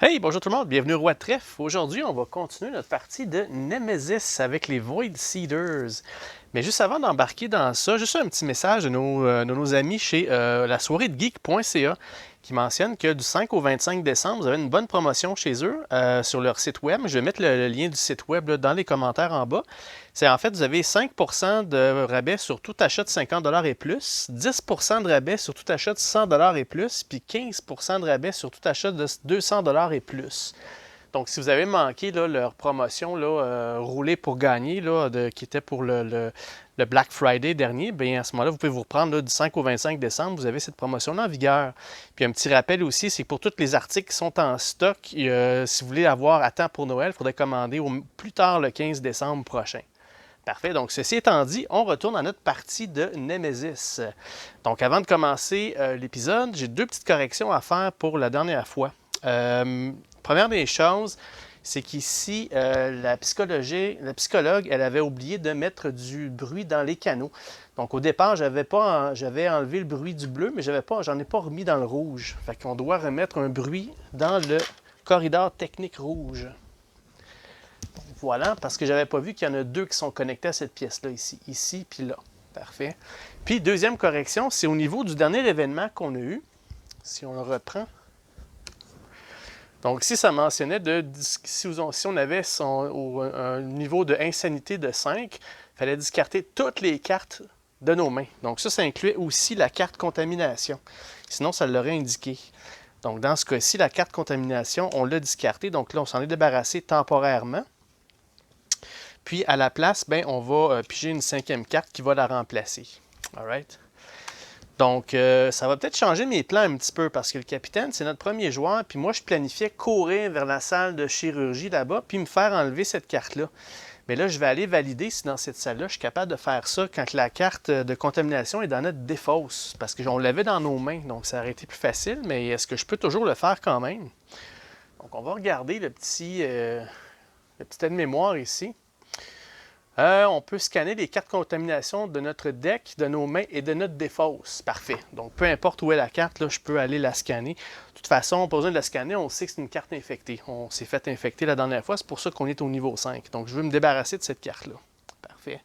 Hey, bonjour tout le monde, bienvenue au Roi de Trèfle. Aujourd'hui, on va continuer notre partie de Nemesis avec les Void Seeders. Mais juste avant d'embarquer dans ça, juste un petit message de nos amis chez la soirée de geek.ca qui mentionne que du 5 au 25 décembre, vous avez une bonne promotion chez eux sur leur site web. Je vais mettre le lien du site web là, dans les commentaires en bas. C'est en fait, vous avez 5% de rabais sur tout achat de 50$ et plus, 10% de rabais sur tout achat de 100$ et plus, puis 15% de rabais sur tout achat de 200$ et plus. Donc, si vous avez manqué là, leur promotion là, rouler pour gagner, là, qui était pour le Black Friday dernier, bien à ce moment-là, vous pouvez vous reprendre là, du 5 au 25 décembre, vous avez cette promotion-là en vigueur. Puis un petit rappel aussi, c'est que pour tous les articles qui sont en stock, si vous voulez avoir à temps pour Noël, il faudrait commander au plus tard le 15 décembre prochain. Parfait. Donc, ceci étant dit, on retourne à notre partie de Nemesis. Donc, avant de commencer l'épisode, j'ai deux petites corrections à faire pour la dernière fois. Première des choses, c'est qu'ici, la psychologue, elle avait oublié de mettre du bruit dans les canaux. Donc, au départ, j'avais enlevé le bruit du bleu, mais j'en ai pas remis dans le rouge. Fait qu'on doit remettre un bruit dans le corridor technique rouge. Voilà, parce que j'avais pas vu qu'il y en a deux qui sont connectés à cette pièce-là ici puis là. Parfait. Puis, deuxième correction, c'est au niveau du dernier événement qu'on a eu. Si on le reprend. Donc, ici, ça mentionnait si on avait un niveau de insanité de 5, il fallait discarter toutes les cartes de nos mains. Donc, ça incluait aussi la carte contamination. Sinon, ça l'aurait indiqué. Donc, dans ce cas-ci, la carte contamination, on l'a discartée. Donc là, on s'en est débarrassé temporairement. Puis, à la place, ben, on va piger une cinquième carte qui va la remplacer. All right? Donc, ça va peut-être changer mes plans un petit peu parce que le capitaine, c'est notre premier joueur. Puis moi, je planifiais courir vers la salle de chirurgie là-bas puis me faire enlever cette carte-là. Mais là, je vais aller valider si dans cette salle-là, je suis capable de faire ça quand la carte de contamination est dans notre défausse. Parce qu'on l'avait dans nos mains, donc ça aurait été plus facile. Mais est-ce que je peux toujours le faire quand même? Donc, on va regarder le petit aide-mémoire ici. On peut scanner les cartes contamination de notre deck, de nos mains et de notre défausse. Parfait. Donc, peu importe où est la carte, là, je peux aller la scanner. De toute façon, on n'a pas besoin de la scanner, on sait que c'est une carte infectée. On s'est fait infecter la dernière fois, c'est pour ça qu'on est au niveau 5. Donc, je veux me débarrasser de cette carte-là. Parfait.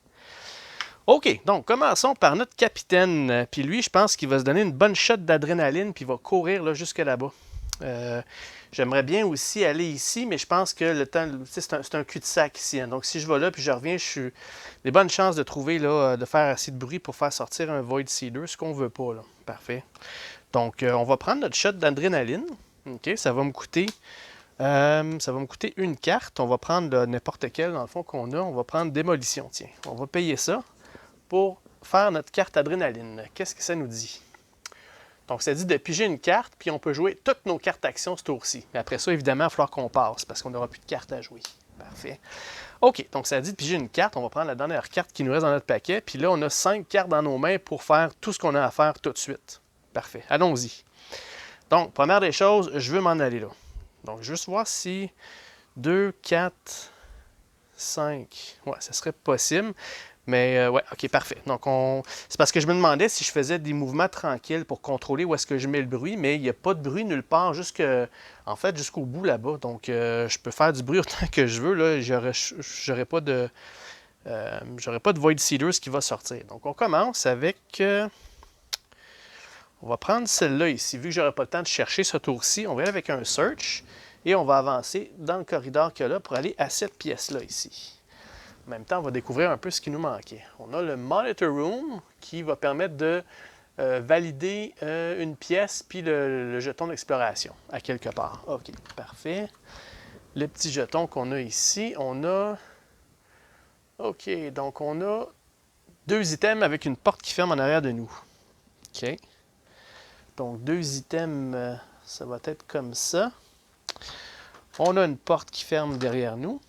OK, donc commençons par notre capitaine. Puis lui, je pense qu'il va se donner une bonne shot d'adrénaline, puis il va courir là, jusque là-bas. J'aimerais bien aussi aller ici, mais je pense que le temps, c'est un cul-de-sac ici. Hein. Donc, si je vais là puis je reviens, je suis des bonnes chances de trouver, là, de faire assez de bruit pour faire sortir un Void Seeder, ce qu'on veut pas. Là. Parfait. Donc, on va prendre notre shot d'adrénaline. OK, ça va me coûter une carte. On va prendre n'importe quelle, dans le fond, qu'on a. On va prendre démolition, tiens. On va payer ça pour faire notre carte adrénaline. Qu'est-ce que ça nous dit? Donc, ça dit de piger une carte, puis on peut jouer toutes nos cartes d'action ce tour-ci. Mais après ça, évidemment, il va falloir qu'on passe, parce qu'on n'aura plus de cartes à jouer. Parfait. OK, donc ça dit de piger une carte. On va prendre la dernière carte qui nous reste dans notre paquet. Puis là, on a 5 cartes dans nos mains pour faire tout ce qu'on a à faire tout de suite. Parfait. Allons-y. Donc, première des choses, je veux m'en aller là. Donc, juste voir si 2, 4, 5... Ouais, ça serait possible. Mais ouais, ok, parfait. Donc, c'est parce que je me demandais si je faisais des mouvements tranquilles pour contrôler où est-ce que je mets le bruit, mais il n'y a pas de bruit nulle part jusqu'au bout là-bas. Donc, je peux faire du bruit autant que je veux. Là, j'aurais pas de Void Seeders qui va sortir. Donc, on commence avec... on va prendre celle-là ici. Vu que j'aurai pas le temps de chercher ce tour-ci, on va aller avec un search et on va avancer dans le corridor qu'il y a là pour aller à cette pièce-là ici. En même temps, on va découvrir un peu ce qui nous manquait. On a le Monitor Room qui va permettre de valider une pièce puis le jeton d'exploration à quelque part. OK, parfait. Le petit jeton qu'on a ici, on a... OK, donc on a 2 items avec une porte qui ferme en arrière de nous. OK. Donc 2 items, ça va être comme ça. On a une porte qui ferme derrière nous.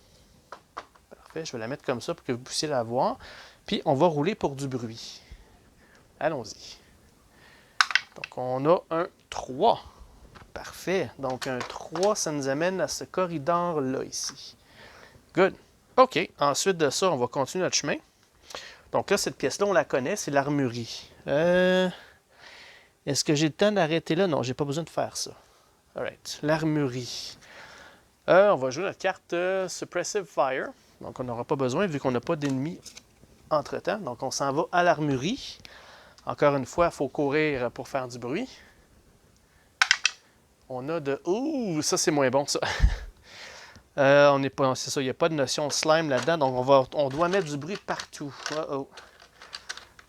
Je vais la mettre comme ça pour que vous puissiez la voir. Puis, on va rouler pour du bruit. Allons-y. Donc, on a un 3. Parfait. Donc, un 3, ça nous amène à ce corridor-là, ici. Good. OK. Ensuite de ça, on va continuer notre chemin. Donc là, cette pièce-là, on la connaît, c'est l'armurerie. Est-ce que j'ai le temps d'arrêter là? Non, j'ai pas besoin de faire ça. All right. L'armurerie. On va jouer notre carte Suppressive Fire. Donc, on n'aura pas besoin vu qu'on n'a pas d'ennemis entre-temps. Donc, on s'en va à l'armurerie. Encore une fois, il faut courir pour faire du bruit. On a de... Ouh, ça, c'est moins bon, ça. On n'est pas... C'est ça, il n'y a pas de notion slime là-dedans. Donc, on doit mettre du bruit partout. Uh-oh.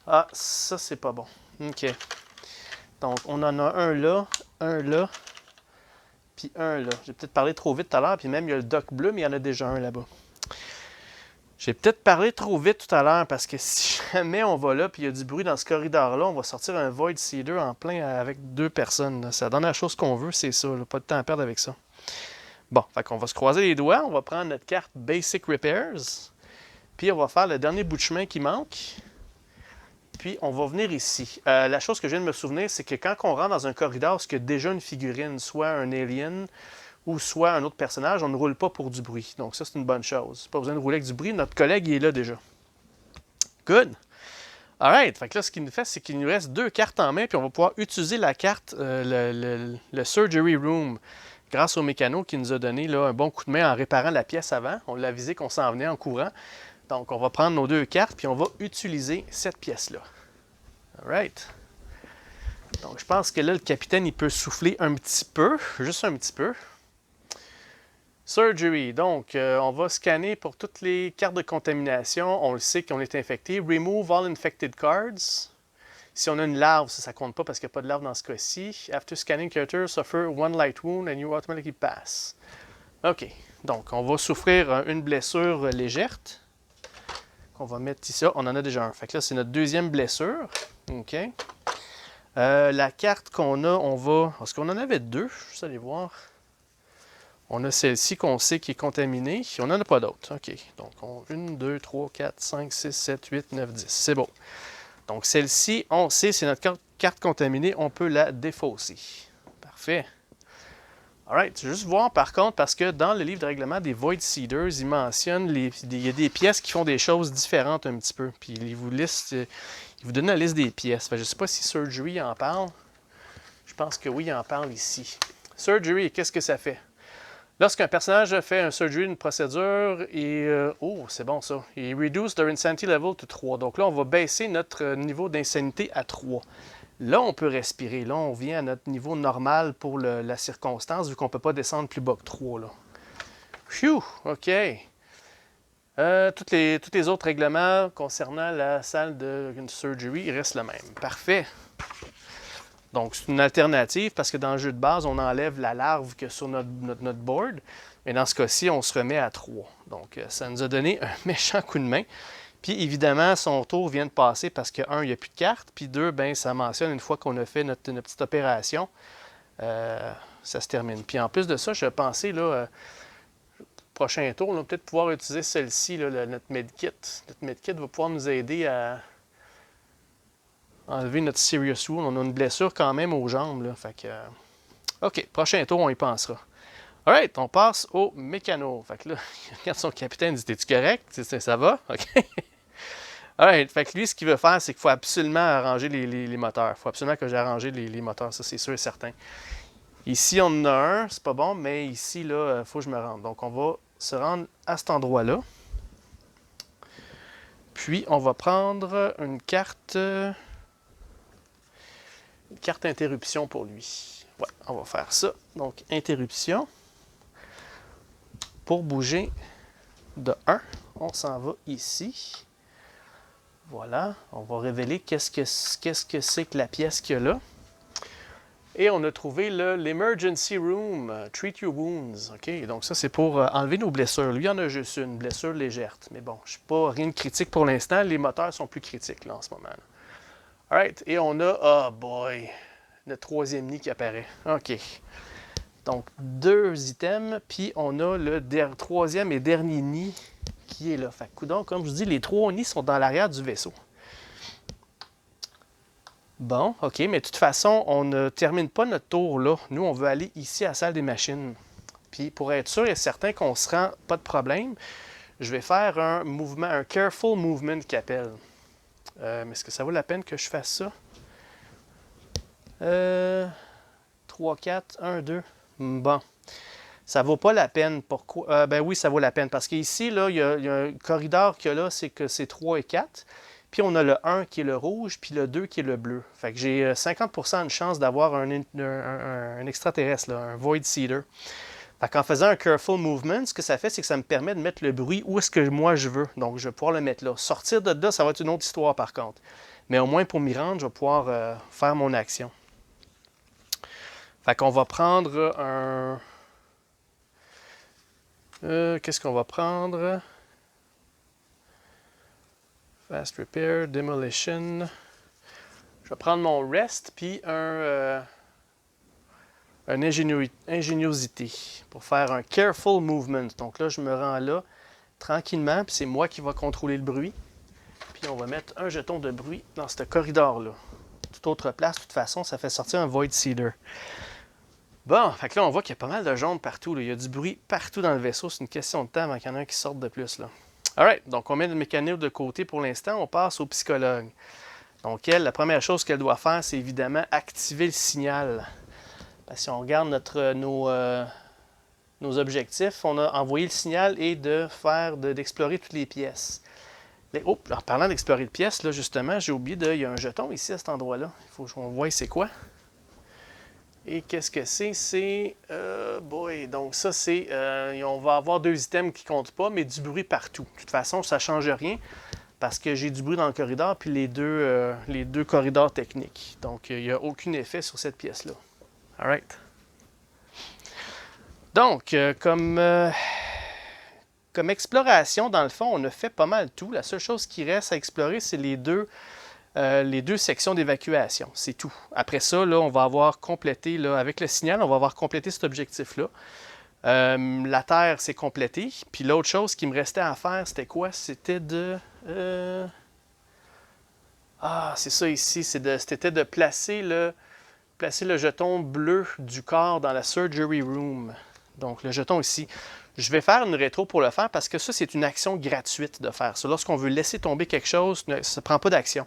Ah, ça, c'est pas bon. OK. Donc, on en a un là, puis un là. J'ai peut-être parlé trop vite tout à l'heure, puis même, il y a le doc bleu, mais il y en a déjà un là-bas. J'ai peut-être parlé trop vite tout à l'heure, parce que si jamais on va là, puis il y a du bruit dans ce corridor-là, on va sortir un Void Seeder en plein avec 2 personnes. C'est la dernière chose qu'on veut, c'est ça. Là. Pas de temps à perdre avec ça. Bon, fait qu'on va se croiser les doigts, on va prendre notre carte Basic Repairs, puis on va faire le dernier bout de chemin qui manque. Puis, on va venir ici. La chose que je viens de me souvenir, c'est que quand on rentre dans un corridor, il y a déjà une figurine, soit un alien ou soit un autre personnage, on ne roule pas pour du bruit. Donc, ça, c'est une bonne chose. Pas besoin de rouler avec du bruit. Notre collègue, il est là déjà. Good. Alright. Fait que là, ce qu'il nous fait, c'est qu'il nous reste 2 cartes en main, puis on va pouvoir utiliser la carte, le Surgery Room, grâce au mécano qui nous a donné là, un bon coup de main en réparant la pièce avant. On l'a avisé qu'on s'en venait en courant. Donc, on va prendre nos 2 cartes, puis on va utiliser cette pièce-là. Alright. Donc, je pense que là, le capitaine, il peut souffler un petit peu, juste un petit peu. Surgery. Donc, on va scanner pour toutes les cartes de contamination. On le sait qu'on est infecté. Remove all infected cards. Si on a une larve, ça ne compte pas parce qu'il n'y a pas de larve dans ce cas-ci. After scanning, character suffer one light wound and you automatically pass. OK. Donc, on va souffrir une blessure légère. On va mettre ici. On en a déjà un. Fait que là, c'est notre deuxième blessure. OK. La carte qu'on a, on va... Parce qu'on en avait 2, juste aller voir. On a celle-ci qu'on sait qui est contaminée. On n'en a pas d'autres. OK. Donc, 1, 2, 3, 4, 5, 6, 7, 8, 9, 10. C'est bon. Donc, celle-ci, on sait, c'est notre carte contaminée. On peut la défausser. Parfait. Alright, je vais juste voir par contre, parce que dans le livre de règlement des Void Seeders, il mentionne il y a des pièces qui font des choses différentes un petit peu. Puis il vous donne la liste des pièces. Fait, je ne sais pas si Surgery en parle. Je pense que oui, il en parle ici. Surgery, qu'est-ce que ça fait? Lorsqu'un personnage fait un surgery, une procédure, oh, c'est bon ça. Il reduce their insanity level to 3. Donc là, on va baisser notre niveau d'insanité à 3. Là, on peut respirer. Là, on vient à notre niveau normal pour la circonstance, vu qu'on ne peut pas descendre plus bas que 3. Là. Phew! OK. Tous les autres règlements concernant la salle de surgery, ils restent le même. Parfait. Donc, c'est une alternative parce que dans le jeu de base, on enlève la larve que sur notre board. Mais dans ce cas-ci, on se remet à 3. Donc, ça nous a donné un méchant coup de main. Puis évidemment, son tour vient de passer parce que, 1, il n'y a plus de cartes. Puis 2, ben, ça mentionne une fois qu'on a fait notre petite opération, ça se termine. Puis en plus de ça, je pensais, là, prochain tour, on va peut-être pouvoir utiliser celle-ci, notre medkit. Notre medkit va pouvoir nous aider à enlever notre serious wound. On a une blessure quand même aux jambes. Là, fait que, OK, prochain tour, on y pensera. Alright, on passe au mécano. Fait que là, quand son capitaine dit « T'es-tu correct? Ça va? » OK. Alright, fait que lui, ce qu'il veut faire, c'est qu'il faut absolument arranger les moteurs. Il faut absolument que j'ai arrangé les moteurs, ça c'est sûr et certain. Ici, on en a un, c'est pas bon, mais ici, là, il faut que je me rende. Donc, on va se rendre à cet endroit-là. Puis, on va prendre une carte interruption pour lui. Ouais, on va faire ça. Donc, interruption. Pour bouger de 1, on s'en va ici. Voilà, on va révéler qu'est-ce que c'est que la pièce qu'il y a là. Et on a trouvé l'Emergency Room, Treat Your Wounds. OK, donc ça, c'est pour enlever nos blessures. Lui, il en a juste une blessure légère. Mais bon, je ne suis pas rien de critique pour l'instant. Les moteurs sont plus critiques là, en ce moment. Alright, et on a, oh boy, le 3e nid qui apparaît. OK. Donc, 2 items, puis on a le 3e et dernier nid qui est là. Fait que, coudonc, comme je vous dis, les 3 nids sont dans l'arrière du vaisseau. Bon, OK, mais de toute façon, on ne termine pas notre tour là. Nous, on veut aller ici à la salle des machines. Puis, pour être sûr et certain qu'on se rend pas de problème, je vais faire un mouvement, un careful movement qui appelle. Mais est-ce que ça vaut la peine que je fasse ça? 3, 4, 1, 2... Bon. Ça vaut pas la peine. Pourquoi? Ben oui, ça vaut la peine. Parce qu'ici, là, il y a un corridor qu'il y a là, c'est que c'est 3 et 4. Puis on a le 1 qui est le rouge, puis le 2 qui est le bleu. Fait que j'ai 50% de chance d'avoir un extraterrestre, là, un Void Seeder. Fait qu'en faisant un Careful Movement, ce que ça fait, c'est que ça me permet de mettre le bruit où est-ce que moi je veux. Donc je vais pouvoir le mettre là. Sortir de là, ça va être une autre histoire par contre. Mais au moins pour m'y rendre, je vais pouvoir faire mon action. Fait qu'on va prendre un... qu'est-ce qu'on va prendre? Fast Repair, Demolition. Je vais prendre mon Rest, puis un ingéniosité pour faire un Careful Movement. Donc là, je me rends là tranquillement, puis c'est moi qui va contrôler le bruit. Puis on va mettre un jeton de bruit dans ce corridor-là. Toute autre place, de toute façon, ça fait sortir un Void Seeder. Bon, fait que là, on voit qu'il y a pas mal de jaune partout. Là. Il y a du bruit partout dans le vaisseau. C'est une question de temps avant qu'il y en ait un qui sorte de plus. Là. Alright, donc on met le mécanisme de côté pour l'instant. On passe au psychologue. Donc elle, la première chose qu'elle doit faire, c'est évidemment activer le signal. Parce que si on regarde nos objectifs, on a envoyé le signal et d'explorer toutes les pièces. En parlant d'explorer les pièces, là, justement, j'ai oublié il y a un jeton ici à cet endroit-là. Il faut qu'on voie c'est quoi. Et qu'est-ce que c'est? C'est... donc ça, c'est... on va avoir 2 items qui ne comptent pas, mais du bruit partout. De toute façon, ça ne change rien parce que j'ai du bruit dans le corridor puis les deux corridors techniques. Donc, il n'y a aucun effet sur cette pièce-là. All right. Donc, comme exploration, dans le fond, on a fait pas mal tout. La seule chose qui reste à explorer, c'est les deux sections d'évacuation. C'est tout. Après ça, là, on va avoir complété, là, avec le signal, on va avoir complété cet objectif-là. La Terre, c'est complété. Puis l'autre chose qui me restait à faire, c'était quoi? C'était de... c'est ça ici. C'était de placer le jeton bleu du corps dans la Surgery Room. Donc, le jeton ici. Je vais faire une rétro pour le faire parce que ça, c'est une action gratuite de faire ça. Lorsqu'on veut laisser tomber quelque chose, ça ne prend pas d'action.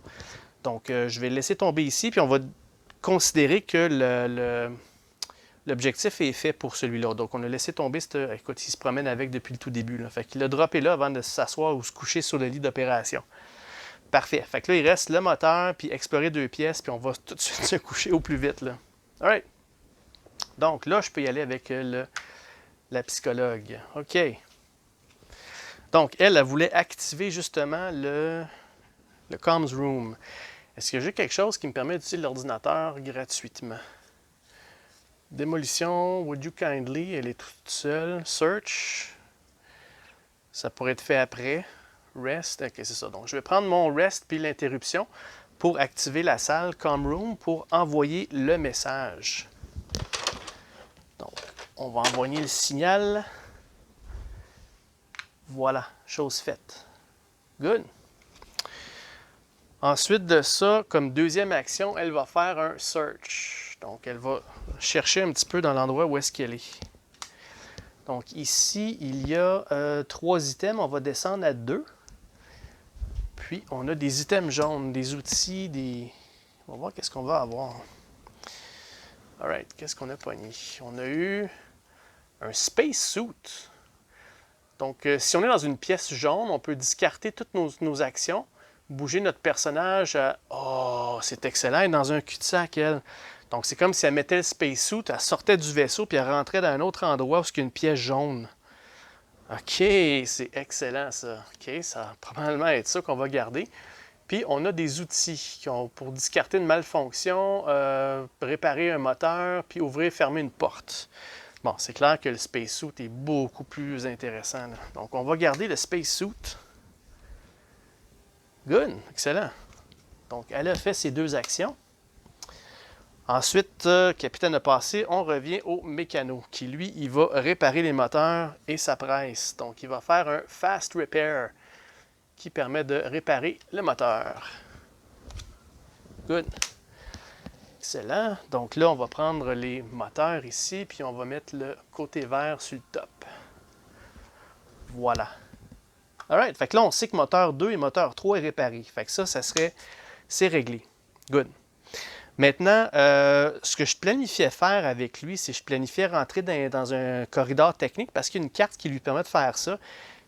Donc, je vais laisser tomber ici, puis on va considérer que l'objectif est fait pour celui-là. Donc, on a laissé tomber, écoute, il se promène avec depuis le tout début. Là. Fait qu'il a droppé là avant de s'asseoir ou se coucher sur le lit d'opération. Parfait. Fait que là, il reste le moteur, puis explorer 2 pièces, puis on va tout de suite se coucher au plus vite. Là. All right. Donc, là, je peux y aller avec la psychologue. OK. Donc, elle voulait activer justement le Comms Room. Est-ce que j'ai quelque chose qui me permet d'utiliser l'ordinateur gratuitement? Démolition, would you kindly, elle est toute seule. Search, ça pourrait être fait après. Rest, ok, c'est ça. Donc, je vais prendre mon rest puis l'interruption pour activer la salle Comm Room pour envoyer le message. Donc, on va envoyer le signal. Voilà, chose faite. Good. Ensuite de ça, comme deuxième action, elle va faire un search. Donc, elle va chercher un petit peu dans l'endroit où est-ce qu'elle est. Donc, ici, il y a 3 items. On va descendre à 2. Puis, on a des items jaunes, des outils, On va voir qu'est-ce qu'on va avoir. Alright, qu'est-ce qu'on a pogné? On a eu un Space Suit. Donc, si on est dans une pièce jaune, on peut discarter toutes nos actions, bouger notre personnage à... Oh, c'est excellent, elle est dans un cul-de-sac, elle. Donc, c'est comme si elle mettait le Space Suit, elle sortait du vaisseau, puis elle rentrait dans un autre endroit où il y a une pièce jaune. OK, c'est excellent, ça. OK, ça va probablement être ça qu'on va garder. Puis, on a des outils pour discarter une malfonction, réparer un moteur, puis ouvrir et fermer une porte. Bon, c'est clair que le Space Suit est beaucoup plus intéressant. Là. Donc, on va garder le Space Suit. Good, excellent. Donc, elle a fait ses 2 actions. Ensuite, capitaine a passé, on revient au mécano, qui lui, il va réparer les moteurs et sa presse. Donc, il va faire un Fast Repair, qui permet de réparer le moteur. Good. Excellent. Donc là, on va prendre les moteurs ici, puis on va mettre le côté vert sur le top. Voilà. Alright. Fait que là, on sait que moteur 2 et moteur 3 est réparé. Fait que ça c'est réglé. Good. Maintenant, ce que je planifiais faire avec lui, c'est que je planifiais rentrer dans un corridor technique parce qu'il y a une carte qui lui permet de faire ça.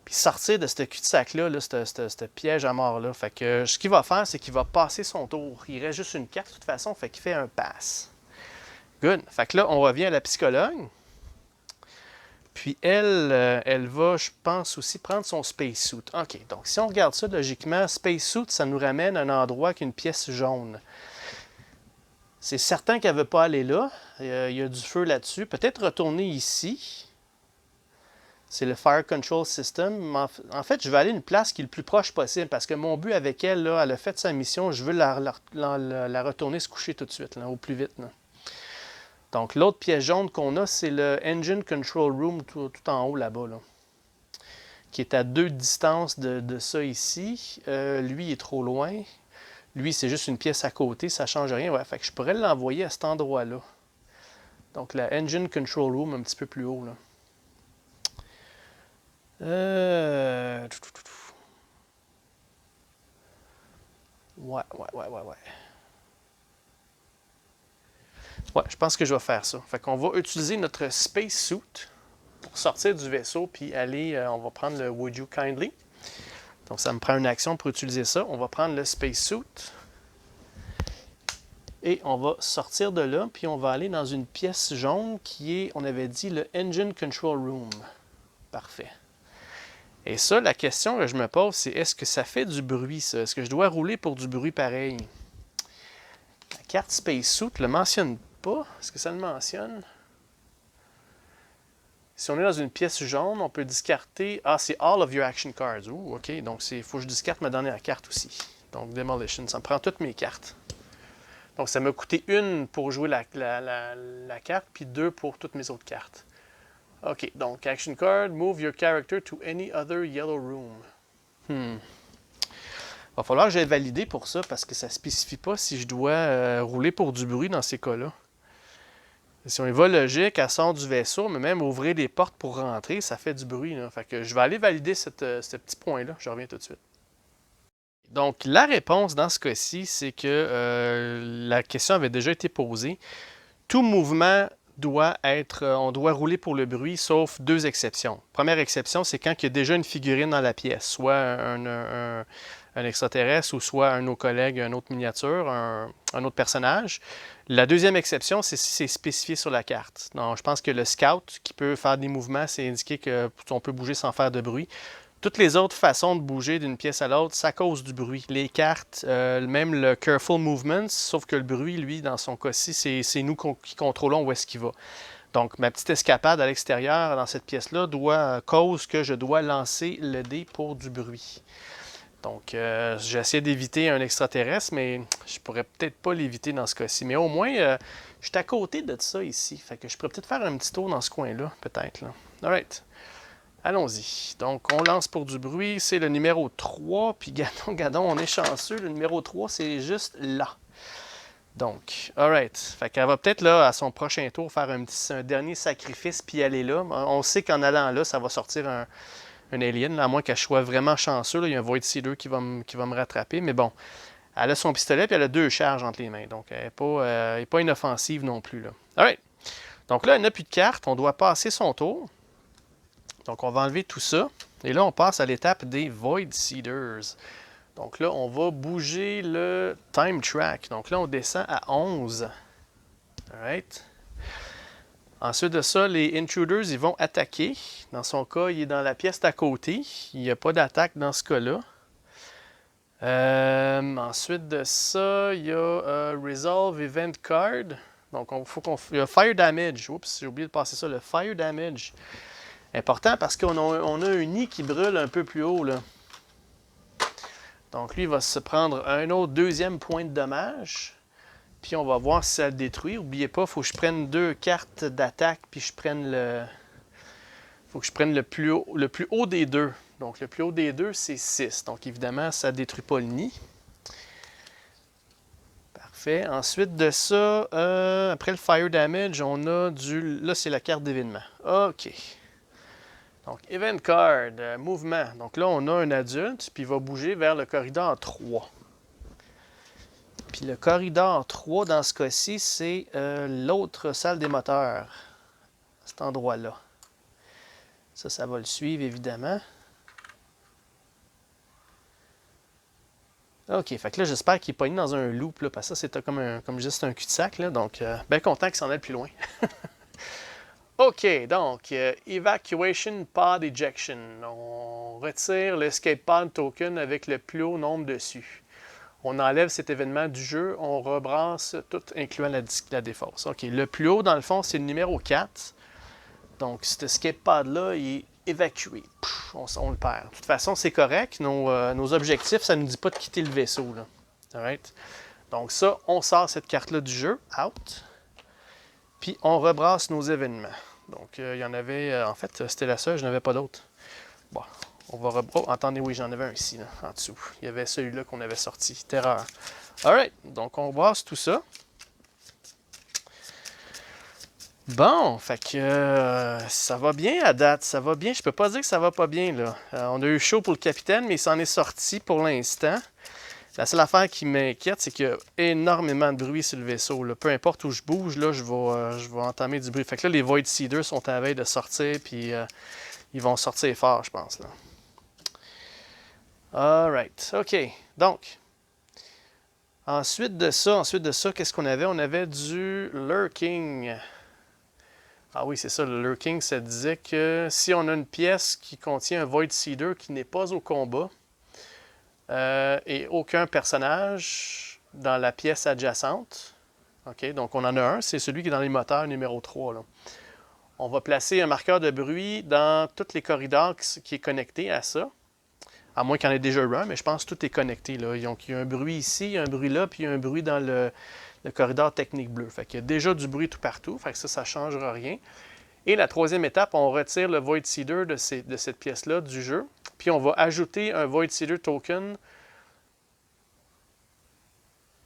Puis sortir de ce cul-de-sac-là, là, ce piège à mort-là. Fait que ce qu'il va faire, c'est qu'il va passer son tour. Il reste juste une carte de toute façon, fait qu'il fait un pass. Good. Fait que là, on revient à la psychologue. Puis elle va, je pense, aussi prendre son spacesuit. OK, donc si on regarde ça logiquement, spacesuit, ça nous ramène à un endroit avec une pièce jaune. C'est certain qu'elle ne veut pas aller là. Il y a du feu là-dessus. Peut-être retourner ici. C'est le Fire Control System. En fait, je vais aller à une place qui est le plus proche possible parce que mon but avec elle, là, elle a fait sa mission. Je veux la retourner se coucher tout de suite, là, au plus vite. Là. Donc, l'autre pièce jaune qu'on a, c'est le Engine Control Room tout en haut là-bas. Là, qui est à 2 distances de ça ici. Lui, il est trop loin. Lui, c'est juste une pièce à côté. Ça ne change rien. Ouais, fait que je pourrais l'envoyer à cet endroit-là. Donc, la Engine Control Room un petit peu plus haut. Là. Ouais. Ouais, je pense que je vais faire ça. Fait qu'on va utiliser notre spacesuit pour sortir du vaisseau puis aller, on va prendre le Would You Kindly. Donc ça me prend une action pour utiliser ça. On va prendre le spacesuit et on va sortir de là puis on va aller dans une pièce jaune qui est, on avait dit, le Engine Control Room. Parfait. Et ça, la question que je me pose, c'est est-ce que ça fait du bruit, ça? Est-ce que je dois rouler pour du bruit pareil? La carte Spacesuit ne le mentionne pas. Est-ce que ça le mentionne? Si on est dans une pièce jaune, on peut discarter... Ah, c'est All of your action cards. Ouh, OK. Donc, il faut que je discarte ma dernière carte aussi. Donc, Demolition. Ça me prend toutes mes cartes. Donc, ça m'a coûté 1 pour jouer la carte, puis 2 pour toutes mes autres cartes. OK, donc action card, move your character to any other yellow room. Va falloir que j'aille valider pour ça parce que ça ne spécifie pas si je dois rouler pour du bruit dans ces cas-là. Si on y va logique, elle sort du vaisseau, mais même ouvrir les portes pour rentrer, ça fait du bruit. Là. Fait que je vais aller valider ce petit point-là. Je reviens tout de suite. Donc, la réponse dans ce cas-ci, c'est que la question avait déjà été posée. Tout mouvement doit être, on doit rouler pour le bruit, sauf 2 exceptions. Première exception, c'est quand il y a déjà une figurine dans la pièce, soit un extraterrestre ou soit un de nos collègues, une autre miniature, un autre personnage. La deuxième exception, c'est si c'est spécifié sur la carte. Donc, je pense que le scout qui peut faire des mouvements, c'est indiqué qu'on peut bouger sans faire de bruit. Toutes les autres façons de bouger d'une pièce à l'autre, ça cause du bruit. Les cartes, même le Careful Movements, sauf que le bruit, lui, dans son cas-ci, c'est nous qui contrôlons où est-ce qu'il va. Donc, ma petite escapade à l'extérieur, dans cette pièce-là, cause que je dois lancer le dé pour du bruit. Donc, j'ai essayé d'éviter un extraterrestre, mais je pourrais peut-être pas l'éviter dans ce cas-ci. Mais au moins, je suis à côté de ça ici. Fait que je pourrais peut-être faire un petit tour dans ce coin-là, peut-être. All right. Allons-y. Donc, on lance pour du bruit. C'est le numéro 3. Puis, gadon, on est chanceux. Le numéro 3, c'est juste là. Donc, alright. Fait qu'elle va peut-être, là, à son prochain tour, faire un dernier sacrifice puis aller là. On sait qu'en allant là, ça va sortir un alien, là, à moins qu'elle soit vraiment chanceux. Là. Il y a un Void Seeder qui va me rattraper. Mais bon, elle a son pistolet puis elle a 2 charges entre les mains. Donc, elle n'est pas inoffensive non plus. Là. Alright. Donc là, elle n'a plus de carte. On doit passer son tour. Donc, on va enlever tout ça. Et là, on passe à l'étape des Void Seeders. Donc là, on va bouger le Time Track. Donc là, on descend à 11. Alright. Ensuite de ça, les Intruders, ils vont attaquer. Dans son cas, il est dans la pièce d'à côté. Il n'y a pas d'attaque dans ce cas-là. Ensuite de ça, il y a Resolve Event Card. Donc, il y a Fire Damage. Oups, j'ai oublié de passer ça. Le Fire Damage. Important parce qu'on a un nid qui brûle un peu plus haut. Là. Donc lui, il va se prendre un autre 2e point de dommage. Puis on va voir si ça le détruit. N'oubliez pas, il faut que je prenne 2 cartes d'attaque. Puis je prenne faut que je prenne le plus haut des 2. Donc le plus haut des 2, c'est 6. Donc évidemment, ça ne détruit pas le nid. Parfait. Ensuite de ça, après le Fire Damage, on a du... Là, c'est la carte d'événement. OK. Donc, Event Card, mouvement. Donc là, on a un adulte, puis il va bouger vers le corridor 3. Puis le corridor 3, dans ce cas-ci, c'est l'autre salle des moteurs. À cet endroit-là. Ça va le suivre, évidemment. OK, fait que là, j'espère qu'il est pogné dans un loop, là, parce que ça, c'était comme juste un cul-de-sac, là, donc bien content qu'il s'en aille plus loin. OK, donc, Evacuation Pod Ejection. On retire l'Escape Pod Token avec le plus haut nombre dessus. On enlève cet événement du jeu, on rebrasse tout, incluant la défausse. OK, le plus haut, dans le fond, c'est le numéro 4. Donc, cet Escape Pod-là, il est évacué. Pff, on le perd. De toute façon, c'est correct. Nos objectifs, ça ne nous dit pas de quitter le vaisseau, là. Alright? Donc ça, on sort cette carte-là du jeu, out. Puis on rebrasse nos événements. Donc il y en avait, en fait, c'était la seule, je n'avais pas d'autres. Bon, on va oh, attendez, oui, j'en avais un ici, là, en dessous. Il y avait celui-là qu'on avait sorti, Terreur. Alright, donc on brasse tout ça. Bon, fait que ça va bien à date, ça va bien. Je peux pas dire que ça va pas bien, là. On a eu chaud pour le capitaine, mais il s'en est sorti pour l'instant. La seule affaire qui m'inquiète, c'est qu'il y a énormément de bruit sur le vaisseau, là. Peu importe où je bouge, là, je vais entamer du bruit. Fait que là, les Void Seeders sont à la veille de sortir, puis ils vont sortir fort, je pense, là. Alright, OK. Donc, ensuite de ça, qu'est-ce qu'on avait? On avait du lurking. Ah oui, c'est ça, le lurking, ça disait que si on a une pièce qui contient un Void Seeder qui n'est pas au combat et aucun personnage dans la pièce adjacente, OK, donc on en a un, c'est celui qui est dans les moteurs numéro 3. Là. On va placer un marqueur de bruit dans tous les corridors qui est connecté à ça, à moins qu'il y en ait déjà eu un, mais je pense que tout est connecté. Là. Donc il y a un bruit ici, il y a un bruit là, puis il y a un bruit dans le corridor technique bleu. Fait qu'il y a déjà du bruit tout partout, fait que ça ne changera rien. Et la troisième étape, on retire le Void Seeder de cette pièce-là du jeu, puis on va ajouter un Void Seeder token.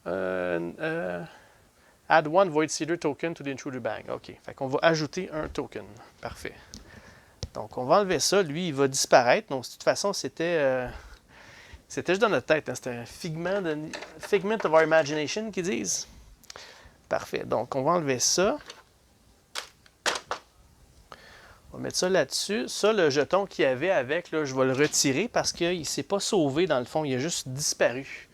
Add one Void Seeder token to the intruder bag. OK, fait qu'on va ajouter un token. Parfait. Donc, on va enlever ça. Lui, il va disparaître. Donc, de toute façon, c'était juste dans notre tête. Hein. C'était un figment of our imagination, qu'ils disent. Parfait. Donc, on va enlever ça. On va mettre ça là-dessus. Ça, le jeton qu'il y avait avec, là, je vais le retirer parce qu'il ne s'est pas sauvé dans le fond. Il a juste disparu.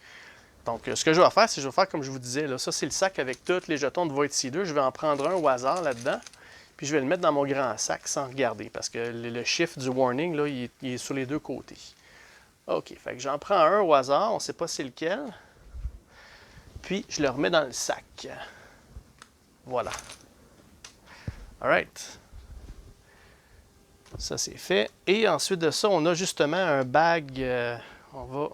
Donc, ce que je vais faire, c'est que je vais faire comme je vous disais. Là. Ça, c'est le sac avec tous les jetons de Void Seeder. Je vais en prendre un au hasard là-dedans. Puis, je vais le mettre dans mon grand sac sans regarder parce que le chiffre du warning, là, il est sur les deux côtés. OK. Fait que j'en prends un au hasard. On ne sait pas c'est lequel. Puis, je le remets dans le sac. Voilà. All right. Ça, c'est fait. Et ensuite de ça, on a justement un bag. On va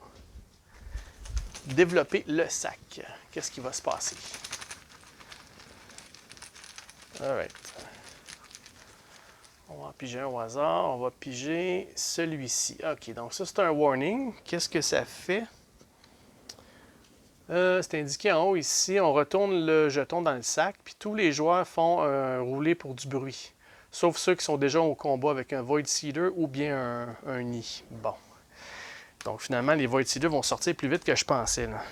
développer le sac. Qu'est-ce qui va se passer? All right. On va en piger un au hasard. On va piger celui-ci. OK, donc ça, c'est un warning. Qu'est-ce que ça fait? C'est indiqué en haut ici. On retourne le jeton dans le sac, puis tous les joueurs font un roulé pour du bruit. Sauf ceux qui sont déjà au combat avec un Void Seeder ou bien un nid. Bon. Donc, finalement, les Void Seeder vont sortir plus vite que je pensais. Là.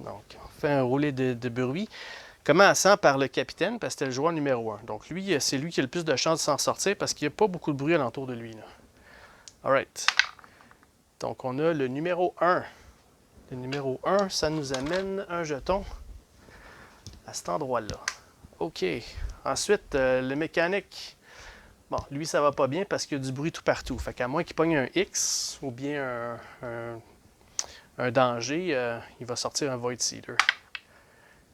Donc, on fait un roulé de bruit. Commençant par le capitaine, parce que c'était le joueur numéro 1. Donc, lui, c'est lui qui a le plus de chances de s'en sortir parce qu'il n'y a pas beaucoup de bruit alentour de lui. Là. All right. Donc, on a le numéro 1. Le numéro 1, ça nous amène un jeton à cet endroit-là. OK. Ensuite, le mécanique. Bon, lui, ça va pas bien parce qu'il y a du bruit tout partout. Fait qu'à moins qu'il pogne un X ou bien un danger, il va sortir un Void Seeder.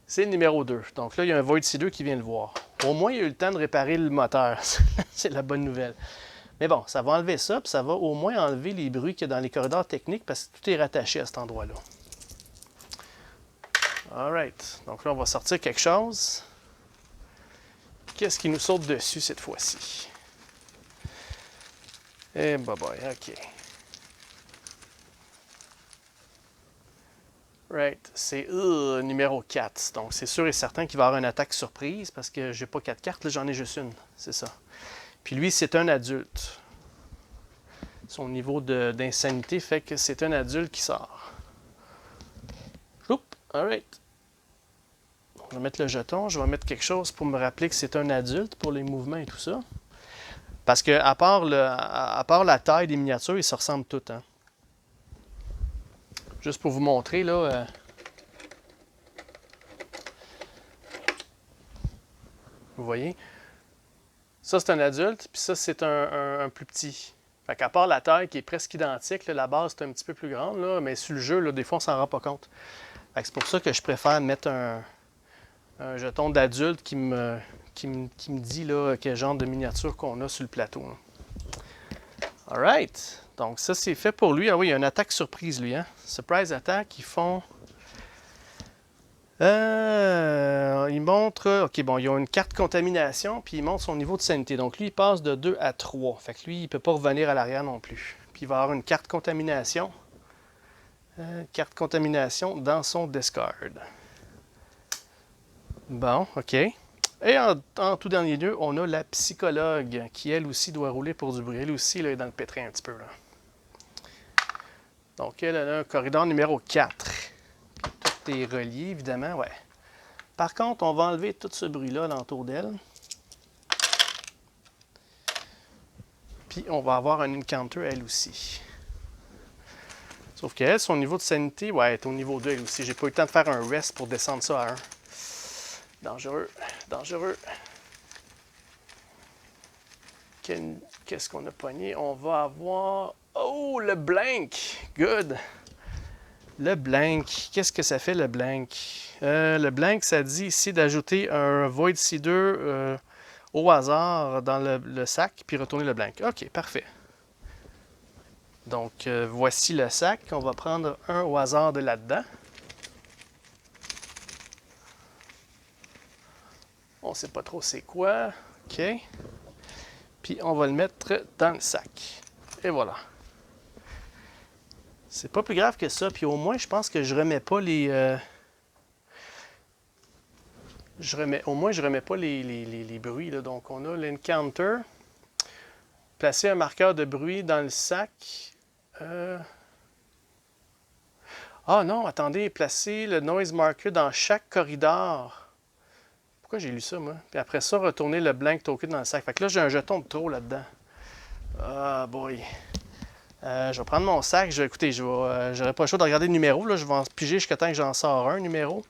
C'est le numéro 2. Donc là, il y a un Void Seeder qui vient le voir. Au moins, il a eu le temps de réparer le moteur. C'est la bonne nouvelle. Mais bon, ça va enlever ça, puis ça va au moins enlever les bruits qu'il y a dans les corridors techniques parce que tout est rattaché à cet endroit-là. All right. Donc là, on va sortir quelque chose. Qu'est-ce qui nous saute dessus cette fois-ci? Eh, bye bye, OK. Right, c'est numéro 4. Donc, c'est sûr et certain qu'il va y avoir une attaque surprise parce que j'ai pas 4 cartes, là, j'en ai juste une. C'est ça. Puis lui, c'est un adulte. Son niveau d'insanité fait que c'est un adulte qui sort. Oups, all right. Je vais mettre le jeton. Je vais mettre quelque chose pour me rappeler que c'est un adulte pour les mouvements et tout ça. Parce que à part la taille des miniatures, ils se ressemblent tous. Hein. Juste pour vous montrer, là... vous voyez? Ça, c'est un adulte, puis ça, c'est un plus petit. Fait qu'à part la taille qui est presque identique, là, la base est un petit peu plus grande, là, mais sur le jeu, là, des fois, on s'en rend pas compte. Fait que c'est pour ça que je préfère mettre un jeton d'adulte qui me dit là, quel genre de miniature qu'on a sur le plateau. Alright. Donc ça, c'est fait pour lui. Ah oui, il y a une attaque surprise, lui. Hein? Surprise attack, ils font... il montre... OK, bon, ils ont une carte contamination, puis il montre son niveau de sanité. Donc lui, il passe de 2 à 3. Fait que lui, il ne peut pas revenir à l'arrière non plus. Puis il va avoir une carte contamination. Carte contamination dans son discard. Bon, OK. Et en tout dernier lieu, on a la psychologue, qui elle aussi doit rouler pour du bruit. Elle aussi, là, est dans le pétrin un petit peu. Là. Donc, elle a un corridor numéro 4. Tout est relié, évidemment, ouais. Par contre, on va enlever tout ce bruit-là alentour d'elle. Puis, on va avoir un encounter, elle aussi. Sauf qu'elle, son niveau de sanité, ouais, elle est au niveau 2, elle aussi. J'ai pas eu le temps de faire un rest pour descendre ça à 1. Dangereux, dangereux. Qu'est-ce qu'on a pogné? On va avoir... Oh, le blank! Good! Le blank. Qu'est-ce que ça fait, le blank? Le blank, ça dit ici d'ajouter un Void Seeder au hasard dans le sac, puis retourner le blank. OK, parfait. Donc, voici le sac. On va prendre un au hasard de là-dedans. On ne sait pas trop c'est quoi. OK. Puis, on va le mettre dans le sac. Et voilà. C'est pas plus grave que ça. Puis au moins, je pense que je remets pas les... au moins, je remets pas les bruits. Là. Donc, on a l'encounter. Placer un marqueur de bruit dans le sac. Ah non, attendez. Placer le noise marker dans chaque corridor. Pourquoi j'ai lu ça, moi? Puis après ça, retourner le blank token dans le sac. Fait que là, j'ai un jeton de trop là-dedans. Ah, boy. Je vais prendre mon sac. Écoutez, j'aurais pas le choix de regarder le numéro. Là. Je vais en piger jusqu'à temps que j'en sors un numéro.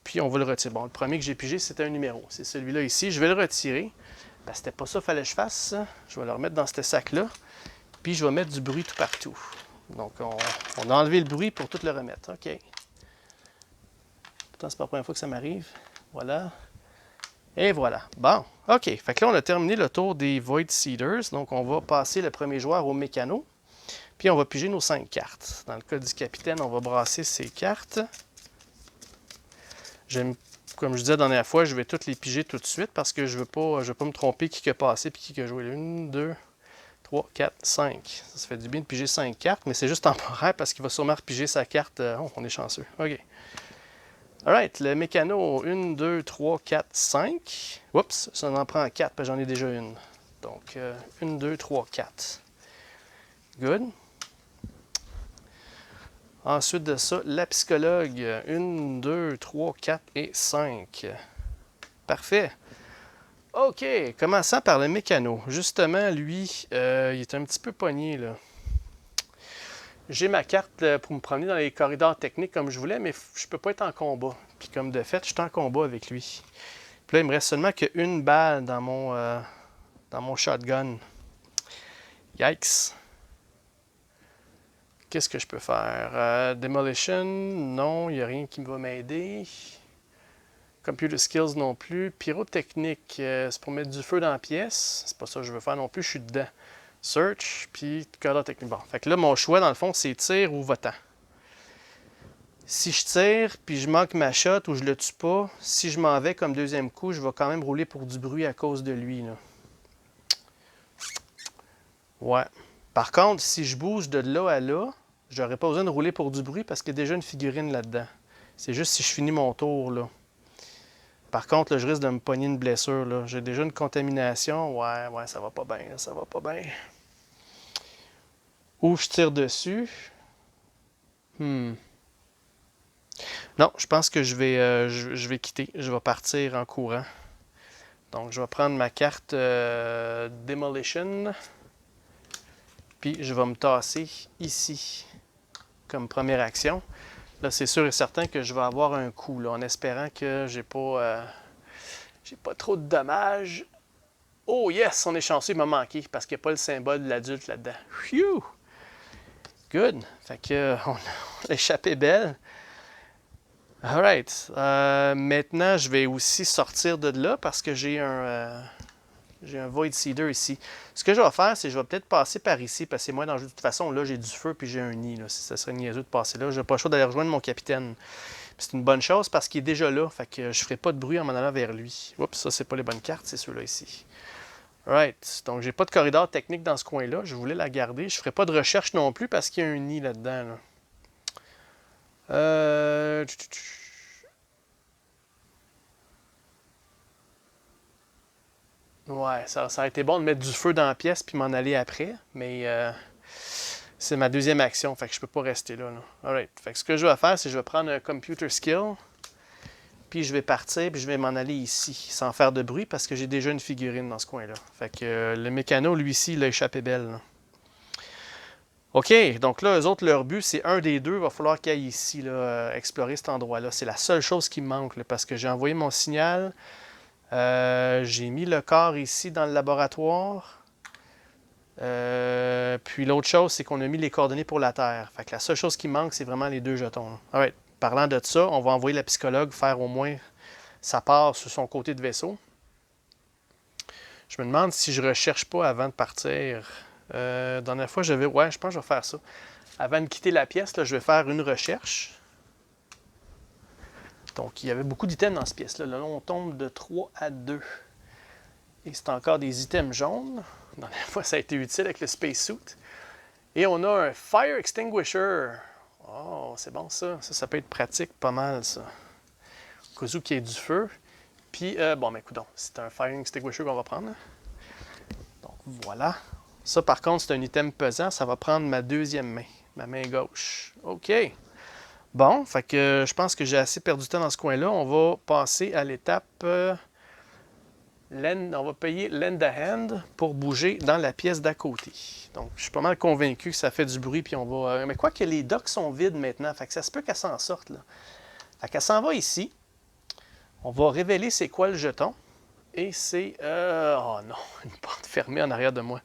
Puis on va le retirer. Bon, le premier que j'ai pigé, c'était un numéro. C'est celui-là ici. Je vais le retirer. Ben, c'était pas ça qu'il fallait que je fasse. Je vais le remettre dans ce sac-là. Puis je vais mettre du bruit tout partout. Donc, on a enlevé le bruit pour tout le remettre. OK. Pourtant, c'est pas la première fois que ça m'arrive. Voilà. Et voilà. Bon. OK. Fait que là, on a terminé le tour des Void Seeders. Donc, on va passer le premier joueur au mécano. Puis on va piger nos 5 cartes. Dans le cas du capitaine, on va brasser ces cartes. Comme je disais la dernière fois, je vais toutes les piger tout de suite parce que je ne veux pas me tromper qui a passé et qui a joué. 1, 2, 3, 4, 5. Ça fait du bien de piger 5 cartes, mais c'est juste temporaire parce qu'il va sûrement repiger sa carte. Oh, on est chanceux. OK. Alright, le mécano, 1, 2, 3, 4, 5. Oups, ça en prend 4 parce que j'en ai déjà une. Donc, 1, 2, 3, 4. Good. Ensuite de ça, la psychologue. 1, 2, 3, 4 et 5. Parfait. OK, commençant par le mécano. Justement, lui, il est un petit peu pogné, là. J'ai ma carte pour me promener dans les corridors techniques comme je voulais, mais je peux pas être en combat. Puis comme de fait, je suis en combat avec lui. Puis là, il me reste seulement qu'une balle dans mon shotgun. Yikes. Qu'est-ce que je peux faire? Demolition, non, il n'y a rien qui va m'aider. Computer skills non plus. Pyrotechnique, c'est pour mettre du feu dans la pièce. C'est pas ça que je veux faire non plus, je suis dedans. Search, puis color technique. Bon, fait que là, mon choix, dans le fond, c'est tir ou votant. Si je tire, puis je manque ma shot ou je le tue pas, si je m'en vais comme deuxième coup, je vais quand même rouler pour du bruit à cause de lui. Là. Ouais. Par contre, si je bouge de là à là, j'aurais pas besoin de rouler pour du bruit parce qu'il y a déjà une figurine là-dedans. C'est juste si je finis mon tour, là. Par contre, là, je risque de me pogner une blessure, là. J'ai déjà une contamination. Ouais, ça va pas bien, là, ça va pas bien. Ou je tire dessus. Non, je pense que je vais quitter. Je vais partir en courant. Donc, je vais prendre ma carte Demolition. Puis, je vais me tasser ici comme première action. Là, c'est sûr et certain que je vais avoir un coup, là, en espérant que j'ai pas trop de dommages. Oh yes, on est chanceux, il m'a manqué parce qu'il n'y a pas le symbole de l'adulte là-dedans. Phew! Good. Fait que on a échappé belle. Alright. Maintenant, je vais aussi sortir de là parce que j'ai un Void Seeder ici. Ce que je vais faire, c'est que je vais peut-être passer par ici parce que c'est moins dangereux. De toute façon, là, j'ai du feu puis j'ai un nid. Là. Ça serait niaiseux de passer là. Je n'ai pas le choix d'aller rejoindre mon capitaine. C'est une bonne chose parce qu'il est déjà là. Fait que je ne ferai pas de bruit en m'en allant vers lui. Oups, ça, c'est pas les bonnes cartes, c'est ceux-là ici. Right. Donc, j'ai pas de corridor technique dans ce coin-là. Je voulais la garder. Je ferai pas de recherche non plus parce qu'il y a un nid là-dedans. Là. Ouais, ça a été bon de mettre du feu dans la pièce puis m'en aller après. Mais c'est ma deuxième action. Fait que je peux pas rester là. Alright. Fait que ce que je vais faire, c'est que je vais prendre un Computer Skill. Puis je vais partir, puis je vais m'en aller ici, sans faire de bruit, parce que j'ai déjà une figurine dans ce coin-là. Fait que le mécano, lui-ci, il a échappé belle. Là. OK, donc là, eux autres, leur but, c'est un des deux. Il va falloir qu'ils aillent ici, là, explorer cet endroit-là. C'est la seule chose qui me manque, là, parce que j'ai envoyé mon signal. J'ai mis le corps ici dans le laboratoire. Puis l'autre chose, c'est qu'on a mis les coordonnées pour la Terre. Fait que la seule chose qui me manque, c'est vraiment les deux jetons. Alright. Parlant de ça, on va envoyer la psychologue faire au moins sa part sur son côté de vaisseau. Je me demande si je ne recherche pas avant de partir. Dernière fois, ouais, je pense que je vais faire ça. Avant de quitter la pièce, là, je vais faire une recherche. Donc, il y avait beaucoup d'items dans cette pièce-là. Là, on tombe de 3 à 2. Et c'est encore des items jaunes. La dernière fois, ça a été utile avec le spacesuit. Et on a un Fire Extinguisher. Oh, c'est bon ça. Ça peut être pratique pas mal, ça. Au cas où qu'il y ait du feu. Puis, bon, mais écoute, c'est un Fire Extinguisher qu'on va prendre. Donc, voilà. Ça, par contre, c'est un item pesant. Ça va prendre ma deuxième main, ma main gauche. OK. Bon, fait que je pense que j'ai assez perdu de temps dans ce coin-là. On va passer à l'étape... on va payer Lend a Hand pour bouger dans la pièce d'à côté. Donc, je suis pas mal convaincu que ça fait du bruit, puis on va... mais quoi que les docks sont vides maintenant, fait que ça se peut qu'elle s'en sorte, là. Fait qu'elle s'en va ici. On va révéler c'est quoi le jeton. Et c'est... oh non, une porte fermée en arrière de moi.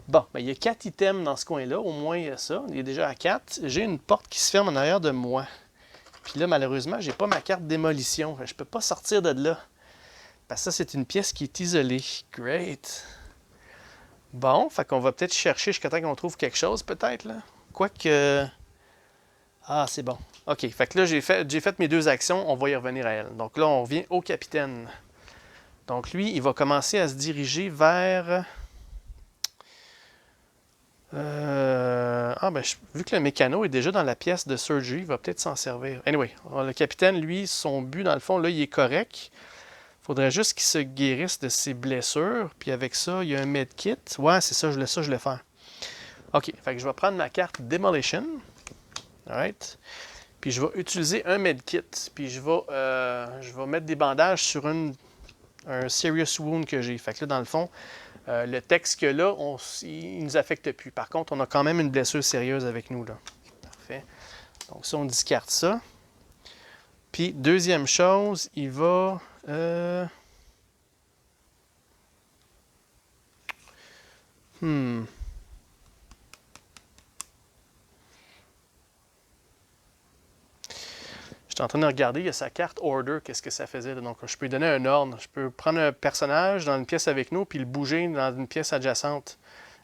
Bon, ben, il y a 4 items dans ce coin-là. Au moins, il y a ça. Il est déjà à 4. J'ai une porte qui se ferme en arrière de moi. Puis là, malheureusement, j'ai pas ma carte démolition. Je peux pas sortir de là. Parce que ça, c'est une pièce qui est isolée. Great. Bon, fait qu'on va peut-être chercher jusqu'à temps qu'on trouve quelque chose, peut-être, là. Quoique... Ah, c'est bon. OK, fait que là, j'ai fait mes 2 actions. On va y revenir à elle. Donc là, on revient au capitaine. Donc lui, il va commencer à se diriger vers... vu que le mécano est déjà dans la pièce de surgery, il va peut-être s'en servir. Anyway, le capitaine, lui, son but, dans le fond, là, il est correct. Il faudrait juste qu'il se guérisse de ses blessures. Puis avec ça, il y a un medkit. Ouais, c'est ça, je voulais faire. OK, fait que je vais prendre ma carte Demolition. Alright. Puis je vais utiliser un medkit. Puis je vais mettre des bandages sur un serious wound que j'ai. Fait que là, dans le fond, le texte que là, il ne nous affecte plus. Par contre, on a quand même une blessure sérieuse avec nous, là. Parfait. Donc ça, on discarte ça. Puis, deuxième chose, il va... J'étais en train de regarder, il y a sa carte Order, qu'est-ce que ça faisait. Donc, je peux lui donner un ordre. Je peux prendre un personnage dans une pièce avec nous, puis le bouger dans une pièce adjacente,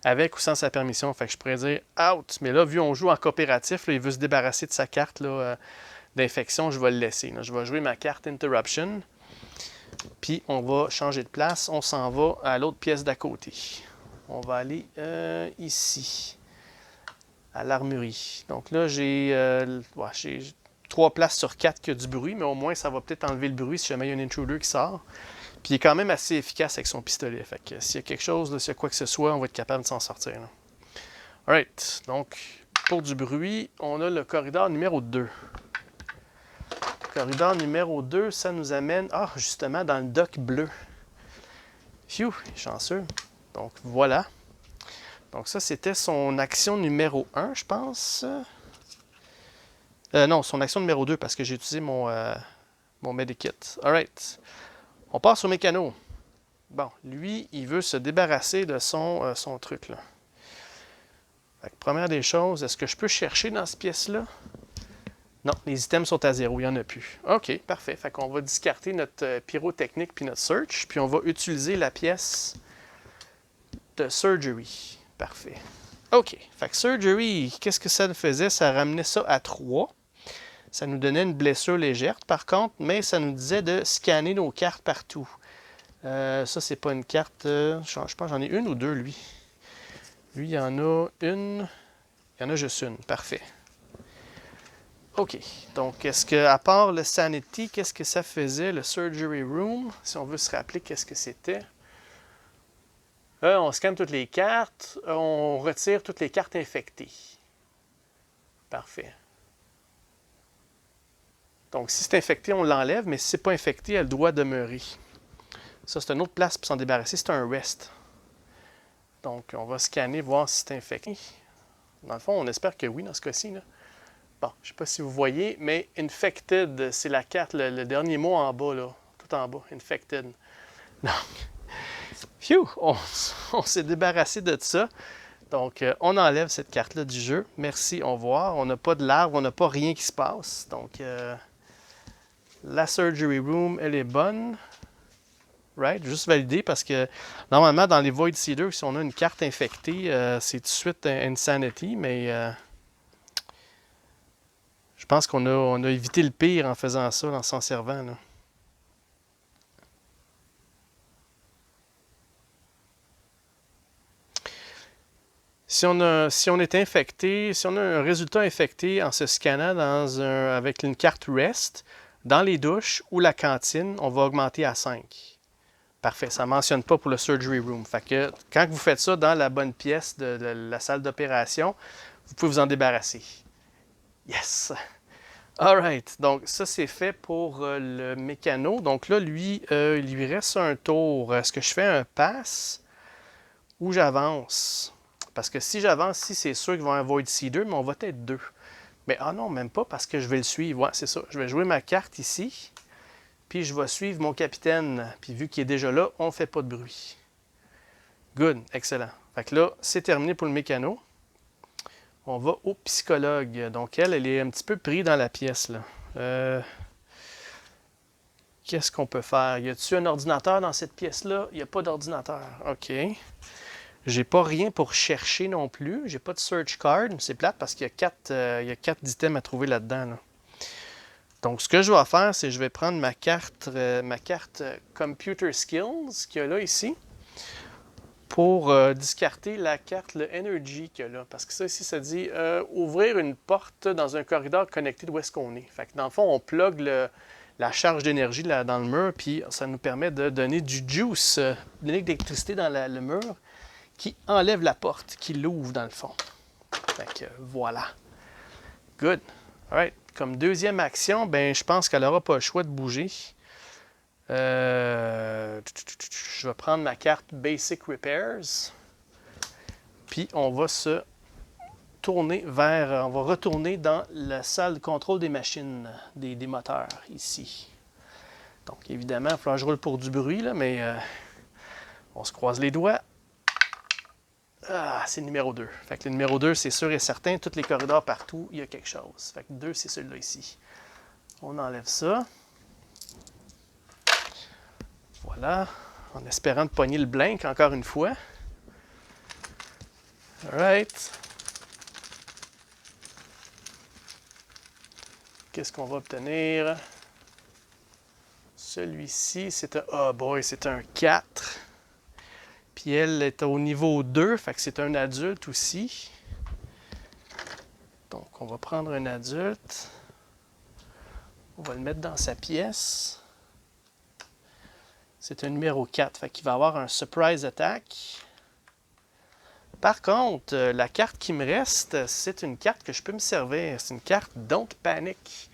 avec ou sans sa permission. Fait que je pourrais dire out. Mais là, vu qu'on joue en coopératif, là, il veut se débarrasser de sa carte d'infection, je vais le laisser. Là. Je vais jouer ma carte Interruption. Puis, on va changer de place. On s'en va à l'autre pièce d'à côté. On va aller ici, à l'armurerie. Donc là, j'ai 3 places sur 4 qui a du bruit, mais au moins, ça va peut-être enlever le bruit si jamais il y a un intruder qui sort. Puis il est quand même assez efficace avec son pistolet. Fait que s'il y a quelque chose, s'il y a quoi que ce soit, on va être capable de s'en sortir. Là. Alright. Donc, pour du bruit, on a le corridor numéro 2. Corridor numéro 2, ça nous amène, justement, dans le dock bleu. Phew, chanceux. Donc, voilà. Donc, ça, c'était son action numéro 1, je pense. Non, son action numéro 2, parce que j'ai utilisé mon Medikit. Alright. On part sur Mécano. Bon, lui, il veut se débarrasser de son truc, là. Fait que, première des choses, est-ce que je peux chercher dans cette pièce-là? Non, les items sont à 0, il n'y en a plus. OK, parfait. Fait qu'on va discarter notre pyrotechnique puis notre search, puis on va utiliser la pièce de surgery. Parfait. OK, fait que surgery, qu'est-ce que ça faisait? Ça ramenait ça à 3. Ça nous donnait une blessure légère, par contre, mais ça nous disait de scanner nos cartes partout. Ça, c'est pas une carte... je pense que j'en ai une ou deux, lui. Lui, il y en a une. Il y en a juste une. Parfait. OK. Donc, est-ce que, à part le Sanity, qu'est-ce que ça faisait, le Surgery Room? Si on veut se rappeler qu'est-ce que c'était. On scanne toutes les cartes. On retire toutes les cartes infectées. Parfait. Donc, si c'est infecté, on l'enlève, mais si c'est pas infecté, elle doit demeurer. Ça, c'est une autre place pour s'en débarrasser. C'est un rest. Donc, on va scanner, voir si c'est infecté. Dans le fond, on espère que oui, dans ce cas-ci. Là. Bon, je ne sais pas si vous voyez, mais Infected, c'est la carte, le dernier mot en bas, là. Tout en bas, Infected. Donc, phew, on s'est débarrassé de ça. Donc, on enlève cette carte-là du jeu. Merci, au revoir. On n'a pas de larve, on n'a pas rien qui se passe. Donc, la Surgery Room, elle est bonne. Right? Juste valider parce que normalement, dans les Void Seeders, si on a une carte infectée, c'est tout de suite Insanity, mais je pense qu'on a évité le pire en faisant ça, en s'en servant. Là. Si on est infecté, si on a un résultat infecté en se scannant avec une carte REST, dans les douches ou la cantine, on va augmenter à 5. Parfait, ça ne mentionne pas pour le surgery room. Fait que quand vous faites ça dans la bonne pièce de la salle d'opération, vous pouvez vous en débarrasser. Yes! Alright, donc ça c'est fait pour le mécano. Donc là, lui, il lui reste un tour. Est-ce que je fais un pass ou j'avance? Parce que si j'avance, c'est sûr qu'il va y avoir un Void Seeder, mais on va être 2. Mais non, même pas parce que je vais le suivre. Ouais, c'est ça. Je vais jouer ma carte ici. Puis je vais suivre mon capitaine. Puis vu qu'il est déjà là, on ne fait pas de bruit. Good, excellent. Fait que là, c'est terminé pour le mécano. On va au psychologue. Donc elle est un petit peu prise dans la pièce. Là. Qu'est-ce qu'on peut faire? Y a-t-il un ordinateur dans cette pièce-là? Il n'y a pas d'ordinateur. OK. J'ai pas rien pour chercher non plus. J'ai pas de search card. C'est plate parce qu'il y a 4 items à trouver là-dedans. Là. Donc, ce que je vais faire, c'est que je vais prendre ma carte Computer Skills qu'il y a là ici pour discarter la carte, le Energy qu'il y a là. Parce que ça ici, ça dit ouvrir une porte dans un corridor connecté d'où est-ce qu'on est. Fait que dans le fond, on plug la charge d'énergie dans le mur, puis ça nous permet de donner du juice, donner de l'électricité dans le mur qui enlève la porte, qui l'ouvre dans le fond. Fait que voilà. Good. All right. Comme deuxième action, ben, je pense qu'elle n'aura pas le choix de bouger. Je vais prendre ma carte Basic Repairs. Puis on va se tourner on va retourner dans la salle de contrôle des machines, des moteurs ici. Donc évidemment, il va falloir que je roule pour du bruit, là, mais on se croise les doigts. Ah, c'est le numéro 2. Fait que le numéro 2, c'est sûr et certain, tous les corridors partout, il y a quelque chose. Fait que 2, c'est celui-là ici. On enlève ça. Voilà. En espérant de pogner le blank encore une fois. Alright. Qu'est-ce qu'on va obtenir? Celui-ci, c'est un... Oh boy, c'est un 4. Puis elle est au niveau 2, fait que c'est un adulte aussi. Donc, on va prendre un adulte. On va le mettre dans sa pièce. C'est un numéro 4, fait qu'il va avoir un surprise attack. Par contre, la carte qui me reste, c'est une carte que je peux me servir. C'est une carte Don't Panic.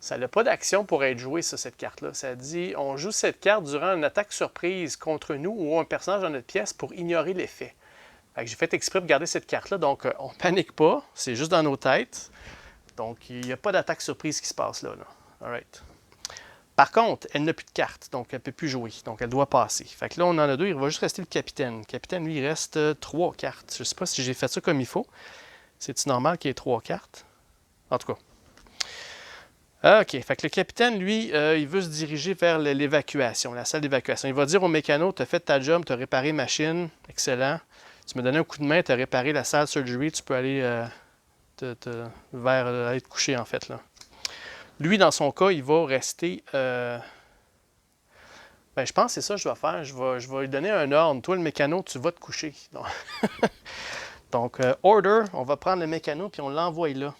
Ça n'a pas d'action pour être joué, ça, cette carte-là. Ça dit, on joue cette carte durant une attaque surprise contre nous ou un personnage dans notre pièce pour ignorer l'effet. J'ai fait exprès de garder cette carte-là, donc on ne panique pas, c'est juste dans nos têtes. Donc, il n'y a pas d'attaque surprise qui se passe là. All right. Par contre, elle n'a plus de carte, donc elle ne peut plus jouer. Donc, elle doit passer. Fait que là, on en a deux, il va juste rester le capitaine. Le capitaine, lui, il reste 3 cartes. Je ne sais pas si j'ai fait ça comme il faut. C'est-tu normal qu'il y ait 3 cartes? En tout cas. OK. Fait que le capitaine, lui, il veut se diriger vers l'évacuation, la salle d'évacuation. Il va dire au mécano, tu as fait ta job, tu as réparé machine, excellent. Tu m'as donné un coup de main, tu as réparé la salle surgery, tu peux aller vers aller te coucher, en fait. Là. Lui, dans son cas, il va rester... je pense que c'est ça que je vais faire. Je vais lui donner un ordre. Toi, le mécano, tu vas te coucher. Donc, order, on va prendre le mécano puis on l'envoie là.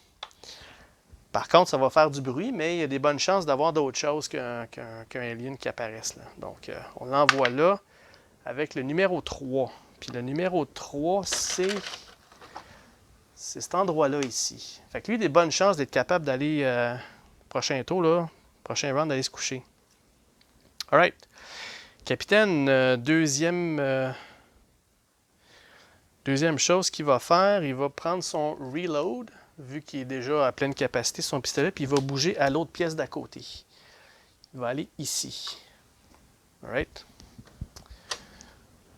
Par contre, ça va faire du bruit, mais il y a des bonnes chances d'avoir d'autres choses qu'un alien qui apparaisse là. Donc, on l'envoie là avec le numéro 3. Puis le numéro 3, c'est cet endroit-là ici. Fait que lui, il a des bonnes chances d'être capable d'aller, prochain tour, là, prochain round, d'aller se coucher. Alright. Capitaine, deuxième chose qu'il va faire, il va prendre son reload, vu qu'il est déjà à pleine capacité, son pistolet, puis il va bouger à l'autre pièce d'à côté. Il va aller ici. Alright.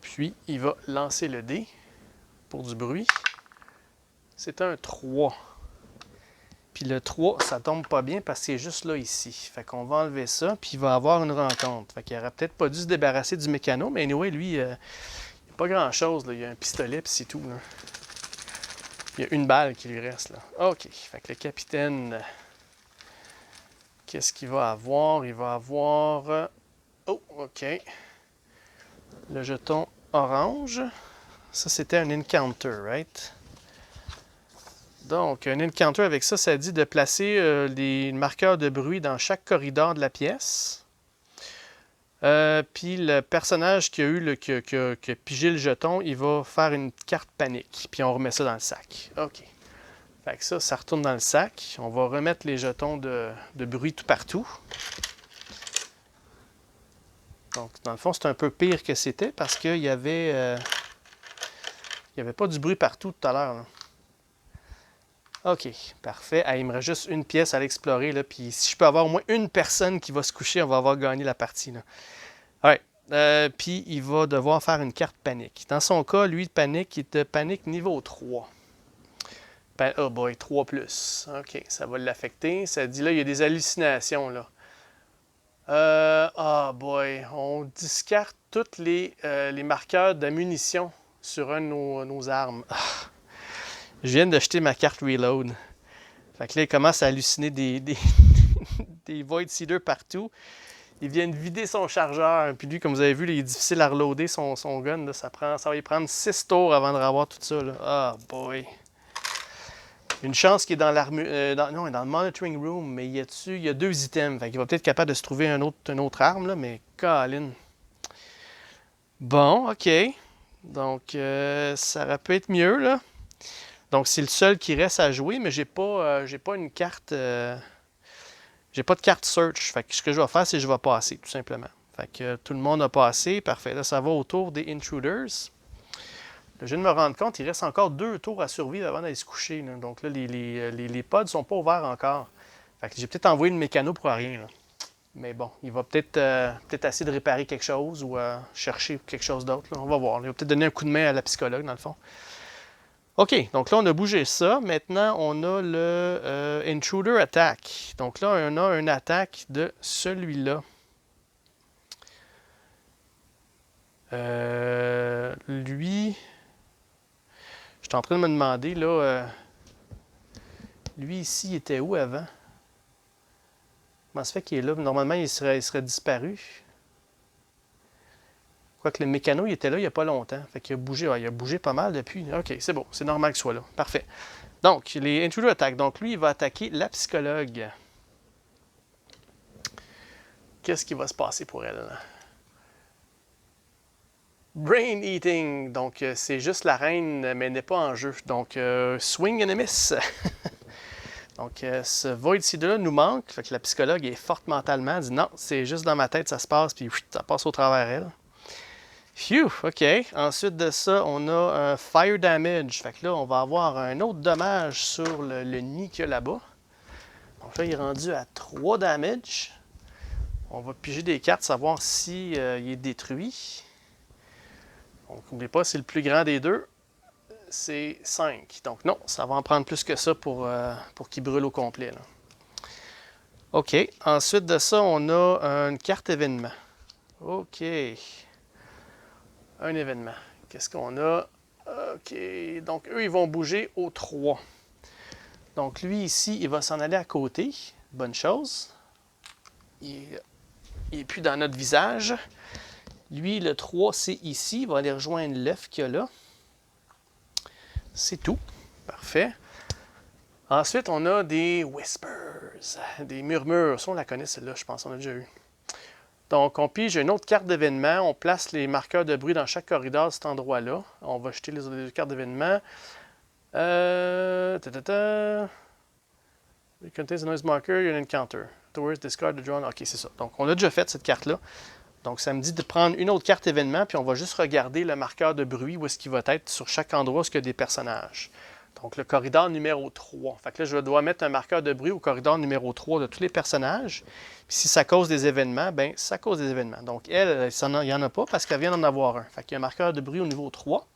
Puis, il va lancer le dé pour du bruit. C'est un 3. Puis le 3, ça tombe pas bien parce que c'est juste là, ici. Fait qu'on va enlever ça, puis il va avoir une rencontre. Fait qu'il aurait peut-être pas dû se débarrasser du mécano, mais anyway, lui, il n'y a pas grand-chose. Il y a un pistolet, puis c'est tout. Là. Il y a une balle qui lui reste. Là. OK. Fait que le capitaine, qu'est-ce qu'il va avoir? Il va avoir... Oh, OK. Le jeton orange. Ça, c'était un encounter, right? Donc, un encounter avec ça, ça dit de placer les marqueurs de bruit dans chaque corridor de la pièce. Puis le personnage qui a pigé le jeton, il va faire une carte panique. Puis on remet ça dans le sac. OK. Fait que ça retourne dans le sac. On va remettre les jetons de bruit tout partout. Donc, dans le fond, c'est un peu pire que c'était parce qu'il y avait... il n'y avait pas du bruit partout tout à l'heure. OK, parfait. Ah, il me reste juste une pièce à l'explorer. Puis si je peux avoir au moins une personne qui va se coucher, on va avoir gagné la partie. Là. Right. Puis il va devoir faire une carte panique. Dans son cas, lui, de panique, il est de panique niveau 3. Oh boy, 3+. OK, ça va l'affecter. Ça dit là, il y a des hallucinations. Là. Oh boy, on discarte tous les marqueurs de munitions sur un de nos armes. Je viens de jeter ma carte reload. Fait que là, il commence à halluciner des Void Seeders partout. Il vient de vider son chargeur. Puis lui, comme vous avez vu, là, il est difficile à reloader son gun. Là. Ça va y prendre 6 tours avant de revoir tout ça. Oh boy. Une chance qu'il est dans l'armure. Non, dans le monitoring room, mais il y a 2 items. Fait qu'il va peut-être être capable de se trouver une autre arme, là, mais Colin. Bon, OK. Donc, ça aurait pu être mieux, là. Donc, c'est le seul qui reste à jouer, mais j'ai pas une carte. J'ai pas de carte search. Fait que ce que je vais faire, c'est que je vais passer, tout simplement. Fait que tout le monde a passé. Parfait. Là, ça va autour des intruders. Là, je viens de me rendre compte, il reste encore 2 tours à survivre avant d'aller se coucher. Là. Donc là, les pods sont pas ouverts encore. Fait que j'ai peut-être envoyé le mécano pour rien. Là. Mais bon, il va peut-être essayer de réparer quelque chose ou chercher quelque chose d'autre. On va voir. Il va peut-être donner un coup de main à la psychologue, dans le fond. OK, donc là, on a bougé ça. Maintenant, on a le Intruder Attack. Donc là, on a une attaque de celui-là. Lui, je suis en train de me demander, là, lui ici, il était où avant? Comment ça fait qu'il est là? Normalement, il serait disparu. Quoique le mécano, il était là il n'y a pas longtemps. Fait qu'il a bougé. Ouais, il a bougé pas mal depuis. OK, c'est bon. C'est normal qu'il soit là. Parfait. Donc, les Intruder Attack. Donc, lui, il va attaquer la psychologue. Qu'est-ce qui va se passer pour elle? Brain Eating. Donc, c'est juste la reine, mais elle n'est pas en jeu. Donc, swing and a miss. Donc, ce Void Seeder-là nous manque. Fait que la psychologue est forte mentalement. Elle dit non, c'est juste dans ma tête, ça se passe, puis ça passe au travers elle. Phew, OK. Ensuite de ça, on a un Fire Damage. Fait que là, on va avoir un autre dommage sur le nid qu'il y a là-bas. Donc là, il est rendu à 3 damage. On va piger des cartes, savoir si, il est détruit. Donc, n'oubliez pas, c'est le plus grand des deux. C'est 5. Donc non, ça va en prendre plus que ça pour qu'il brûle au complet, là. OK. Ensuite de ça, on a une carte événement. OK. Un événement. Qu'est-ce qu'on a? OK. Donc, eux, ils vont bouger au 3. Donc, lui, ici, il va s'en aller à côté. Bonne chose. Il n'est plus dans notre visage. Lui, le 3, c'est ici. Il va aller rejoindre l'œuf qu'il y a là. C'est tout. Parfait. Ensuite, on a des whispers, des murmures. Ça, on la connaît, celle-là, je pense. On a déjà eu. Donc, on pige une autre carte d'événement. On place les marqueurs de bruit dans chaque corridor de cet endroit-là. On va jeter les autres cartes d'événement. It contains a noise marker, you're an encounter. Towards discard the drone. OK, c'est ça. Donc, on a déjà fait cette carte-là. Donc, ça me dit de prendre une autre carte événement, puis on va juste regarder le marqueur de bruit, où est-ce qu'il va être sur chaque endroit où il y a des personnages. Donc, le corridor numéro 3. Fait que là, je dois mettre un marqueur de bruit au corridor numéro 3 de tous les personnages. Puis si ça cause des événements, bien, ça cause des événements. Donc, elle, il n'y en a pas parce qu'elle vient d'en avoir un. Fait qu'il y a un marqueur de bruit au niveau 3.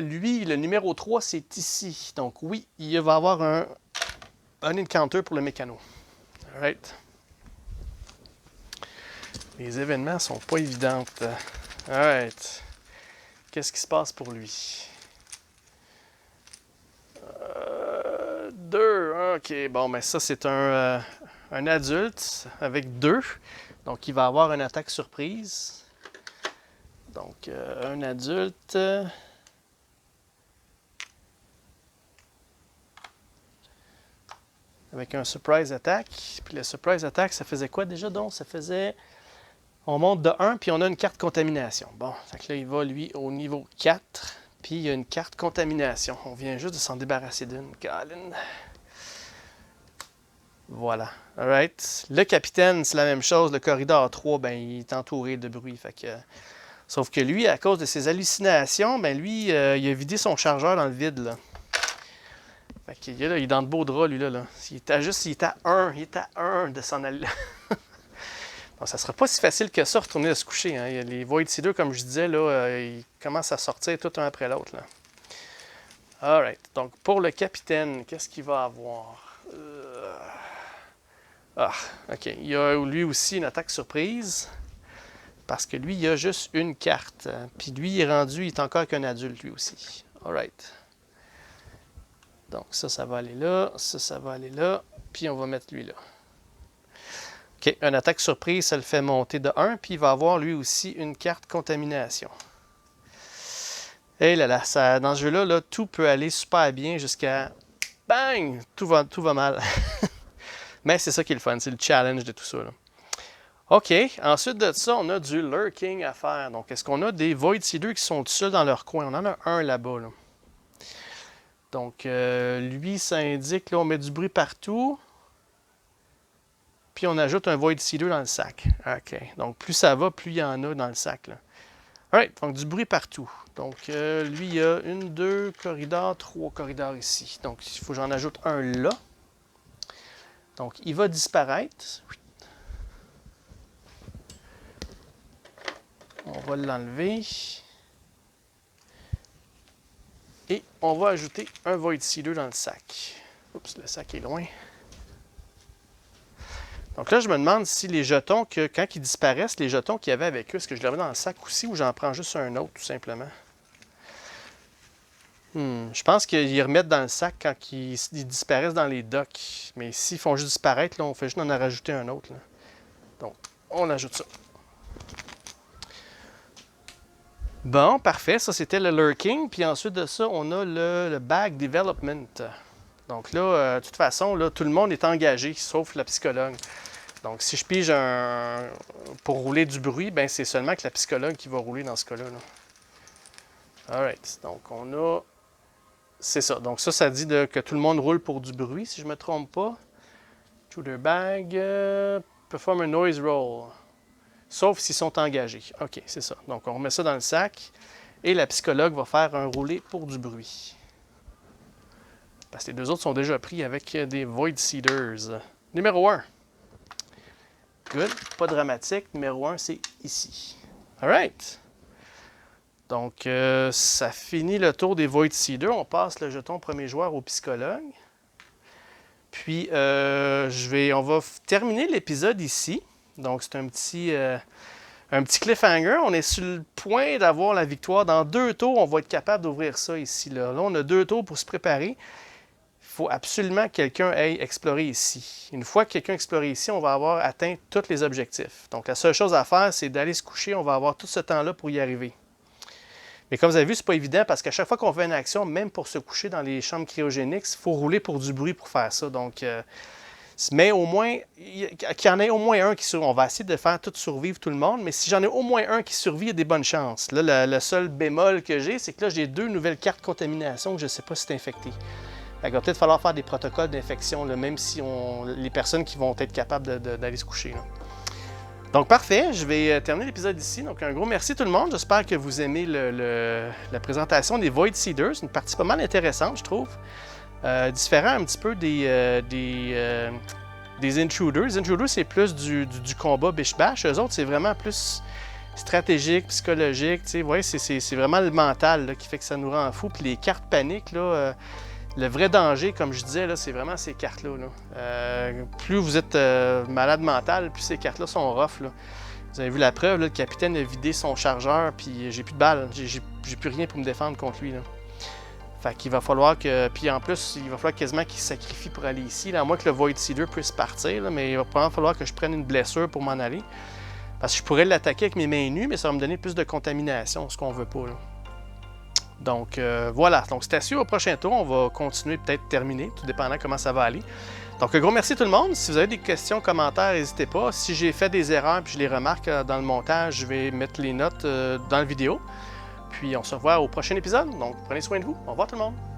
Lui, le numéro 3, c'est ici. Donc, oui, il va avoir un encounter pour le mécano. All right. Les événements sont pas évidents. All right. Qu'est-ce qui se passe pour lui? 2. OK. Bon, mais ça, c'est un adulte avec 2. Donc, il va avoir une attaque surprise. Donc, un adulte. Avec un surprise attack. Puis le surprise attack, ça faisait quoi déjà donc? Ça faisait... On monte de 1, puis on a une carte contamination. Bon, fait que là, il va, lui, au niveau 4. Puis il y a une carte contamination. On vient juste de s'en débarrasser d'une. Colin. Voilà. Alright. Le capitaine, c'est la même chose. Le corridor 3, ben, il est entouré de bruit. Fait que... Sauf que lui, à cause de ses hallucinations, ben lui, il a vidé son chargeur dans le vide, là. Fait qu'il il est dans de beaux draps, lui, là. Il est à 1. Il est à 1 de s'en aller. Donc, ça ne sera pas si facile que ça, retourner à se coucher. Hein. Les Void Seeder, comme je disais, là, ils commencent à sortir tout un après l'autre. Alright. Donc, pour le capitaine, qu'est-ce qu'il va avoir? OK. Il y a lui aussi une attaque surprise. Parce que lui, il a juste une carte. Puis lui, il est encore qu'un adulte, lui aussi. Alright. Donc, ça va aller là. Ça va aller là. Puis on va mettre lui là. OK, une attaque surprise, ça le fait monter de 1, puis il va avoir lui aussi une carte contamination. Et là là, ça, dans ce jeu-là, là, tout peut aller super bien jusqu'à... Bang! Tout va mal. Mais c'est ça qui est le fun, c'est le challenge de tout ça, là. OK, ensuite de ça, on a du lurking à faire. Donc, est-ce qu'on a des Void Seeder qui sont tout seuls dans leur coin? On en a un là-bas, là. Donc, lui, ça indique, là, on met du bruit partout. Puis on ajoute un Void Seeder dans le sac. OK. Donc, plus ça va, plus il y en a dans le sac, là. Alright. Donc, du bruit partout. Donc, lui, il y a 1, 2 corridors, 3 corridors ici. Donc, il faut que j'en ajoute un là. Donc, il va disparaître. On va l'enlever. Et on va ajouter un Void Seeder dans le sac. Oups, le sac est loin. Donc là, je me demande si les jetons, quand ils disparaissent, les jetons qu'il y avait avec eux, est-ce que je les remets dans le sac aussi ou j'en prends juste un autre, tout simplement? Je pense qu'ils les remettent dans le sac quand ils disparaissent dans les docks. Mais s'ils font juste disparaître, là, on fait juste en rajouter un autre, là. Donc, on ajoute ça. Bon, parfait. Ça, c'était le lurking. Puis ensuite de ça, on a le bag development. Donc là, de toute façon, là, tout le monde est engagé, sauf la psychologue. Donc, si je pige pour rouler du bruit, ben c'est seulement que la psychologue qui va rouler dans ce cas-là. Alright. Donc, on a C'est ça. Donc ça dit que tout le monde roule pour du bruit, si je ne me trompe pas. Shooter bag, perform a noise roll. Sauf s'ils sont engagés. OK, c'est ça. Donc on remet ça dans le sac et la psychologue va faire un roulé pour du bruit. Parce que les deux autres sont déjà pris avec des Void Seeders. Numéro 1. Good. Pas dramatique. Numéro 1, c'est ici. All right. Donc, ça finit le tour des Void Seeders. On passe le jeton premier joueur au psychologue. Puis, on va terminer l'épisode ici. Donc, c'est un petit cliffhanger. On est sur le point d'avoir la victoire. Dans 2 tours, on va être capable d'ouvrir ça ici. Là, on a 2 tours pour se préparer. Il faut absolument que quelqu'un aille explorer ici. Une fois que quelqu'un a exploré ici, on va avoir atteint tous les objectifs. Donc, la seule chose à faire, c'est d'aller se coucher. On va avoir tout ce temps-là pour y arriver. Mais comme vous avez vu, c'est pas évident parce qu'à chaque fois qu'on fait une action, même pour se coucher dans les chambres cryogéniques, il faut rouler pour du bruit pour faire ça. Donc, mais au moins, qu'il y en ait au moins un qui survit. On va essayer de faire tout survivre tout le monde, mais si j'en ai au moins un qui survit, il y a des bonnes chances. Là, le seul bémol que j'ai, c'est que là, j'ai 2 nouvelles cartes contamination que je ne sais pas si c'est infecté. Il va peut-être falloir faire des protocoles d'infection, même si les personnes qui vont être capables d'aller se coucher. Là. Donc, parfait. Je vais terminer l'épisode ici. Donc, un gros merci tout le monde. J'espère que vous aimez la présentation des Void Seeders. Une partie pas mal intéressante, je trouve. Différent un petit peu des Intruders. Les Intruders, c'est plus du combat biche-bash. Eux autres, c'est vraiment plus stratégique, psychologique. Vous voyez, c'est vraiment le mental là, qui fait que ça nous rend fou. Puis les cartes paniques, là... Le vrai danger, comme je disais, là, c'est vraiment ces cartes-là. Plus vous êtes malade mental, plus ces cartes-là sont rough. Là. Vous avez vu la preuve, là, le capitaine a vidé son chargeur, puis j'ai plus de balles. J'ai plus rien pour me défendre contre lui. Là. Fait qu'il va falloir que... Puis en plus, il va falloir quasiment qu'il se sacrifie pour aller ici. Là, à moins que le Void Seeder puisse partir, là, mais il va probablement falloir que je prenne une blessure pour m'en aller. Parce que je pourrais l'attaquer avec mes mains nues, mais ça va me donner plus de contamination, ce qu'on veut pas. Là. Donc voilà, donc c'est à suivre au prochain tour. On va continuer, peut-être terminer, tout dépendant comment ça va aller. Donc un gros merci tout le monde. Si vous avez des questions, commentaires, n'hésitez pas. Si j'ai fait des erreurs et je les remarque dans le montage, je vais mettre les notes dans la vidéo. Puis on se revoit au prochain épisode. Donc prenez soin de vous. Au revoir tout le monde.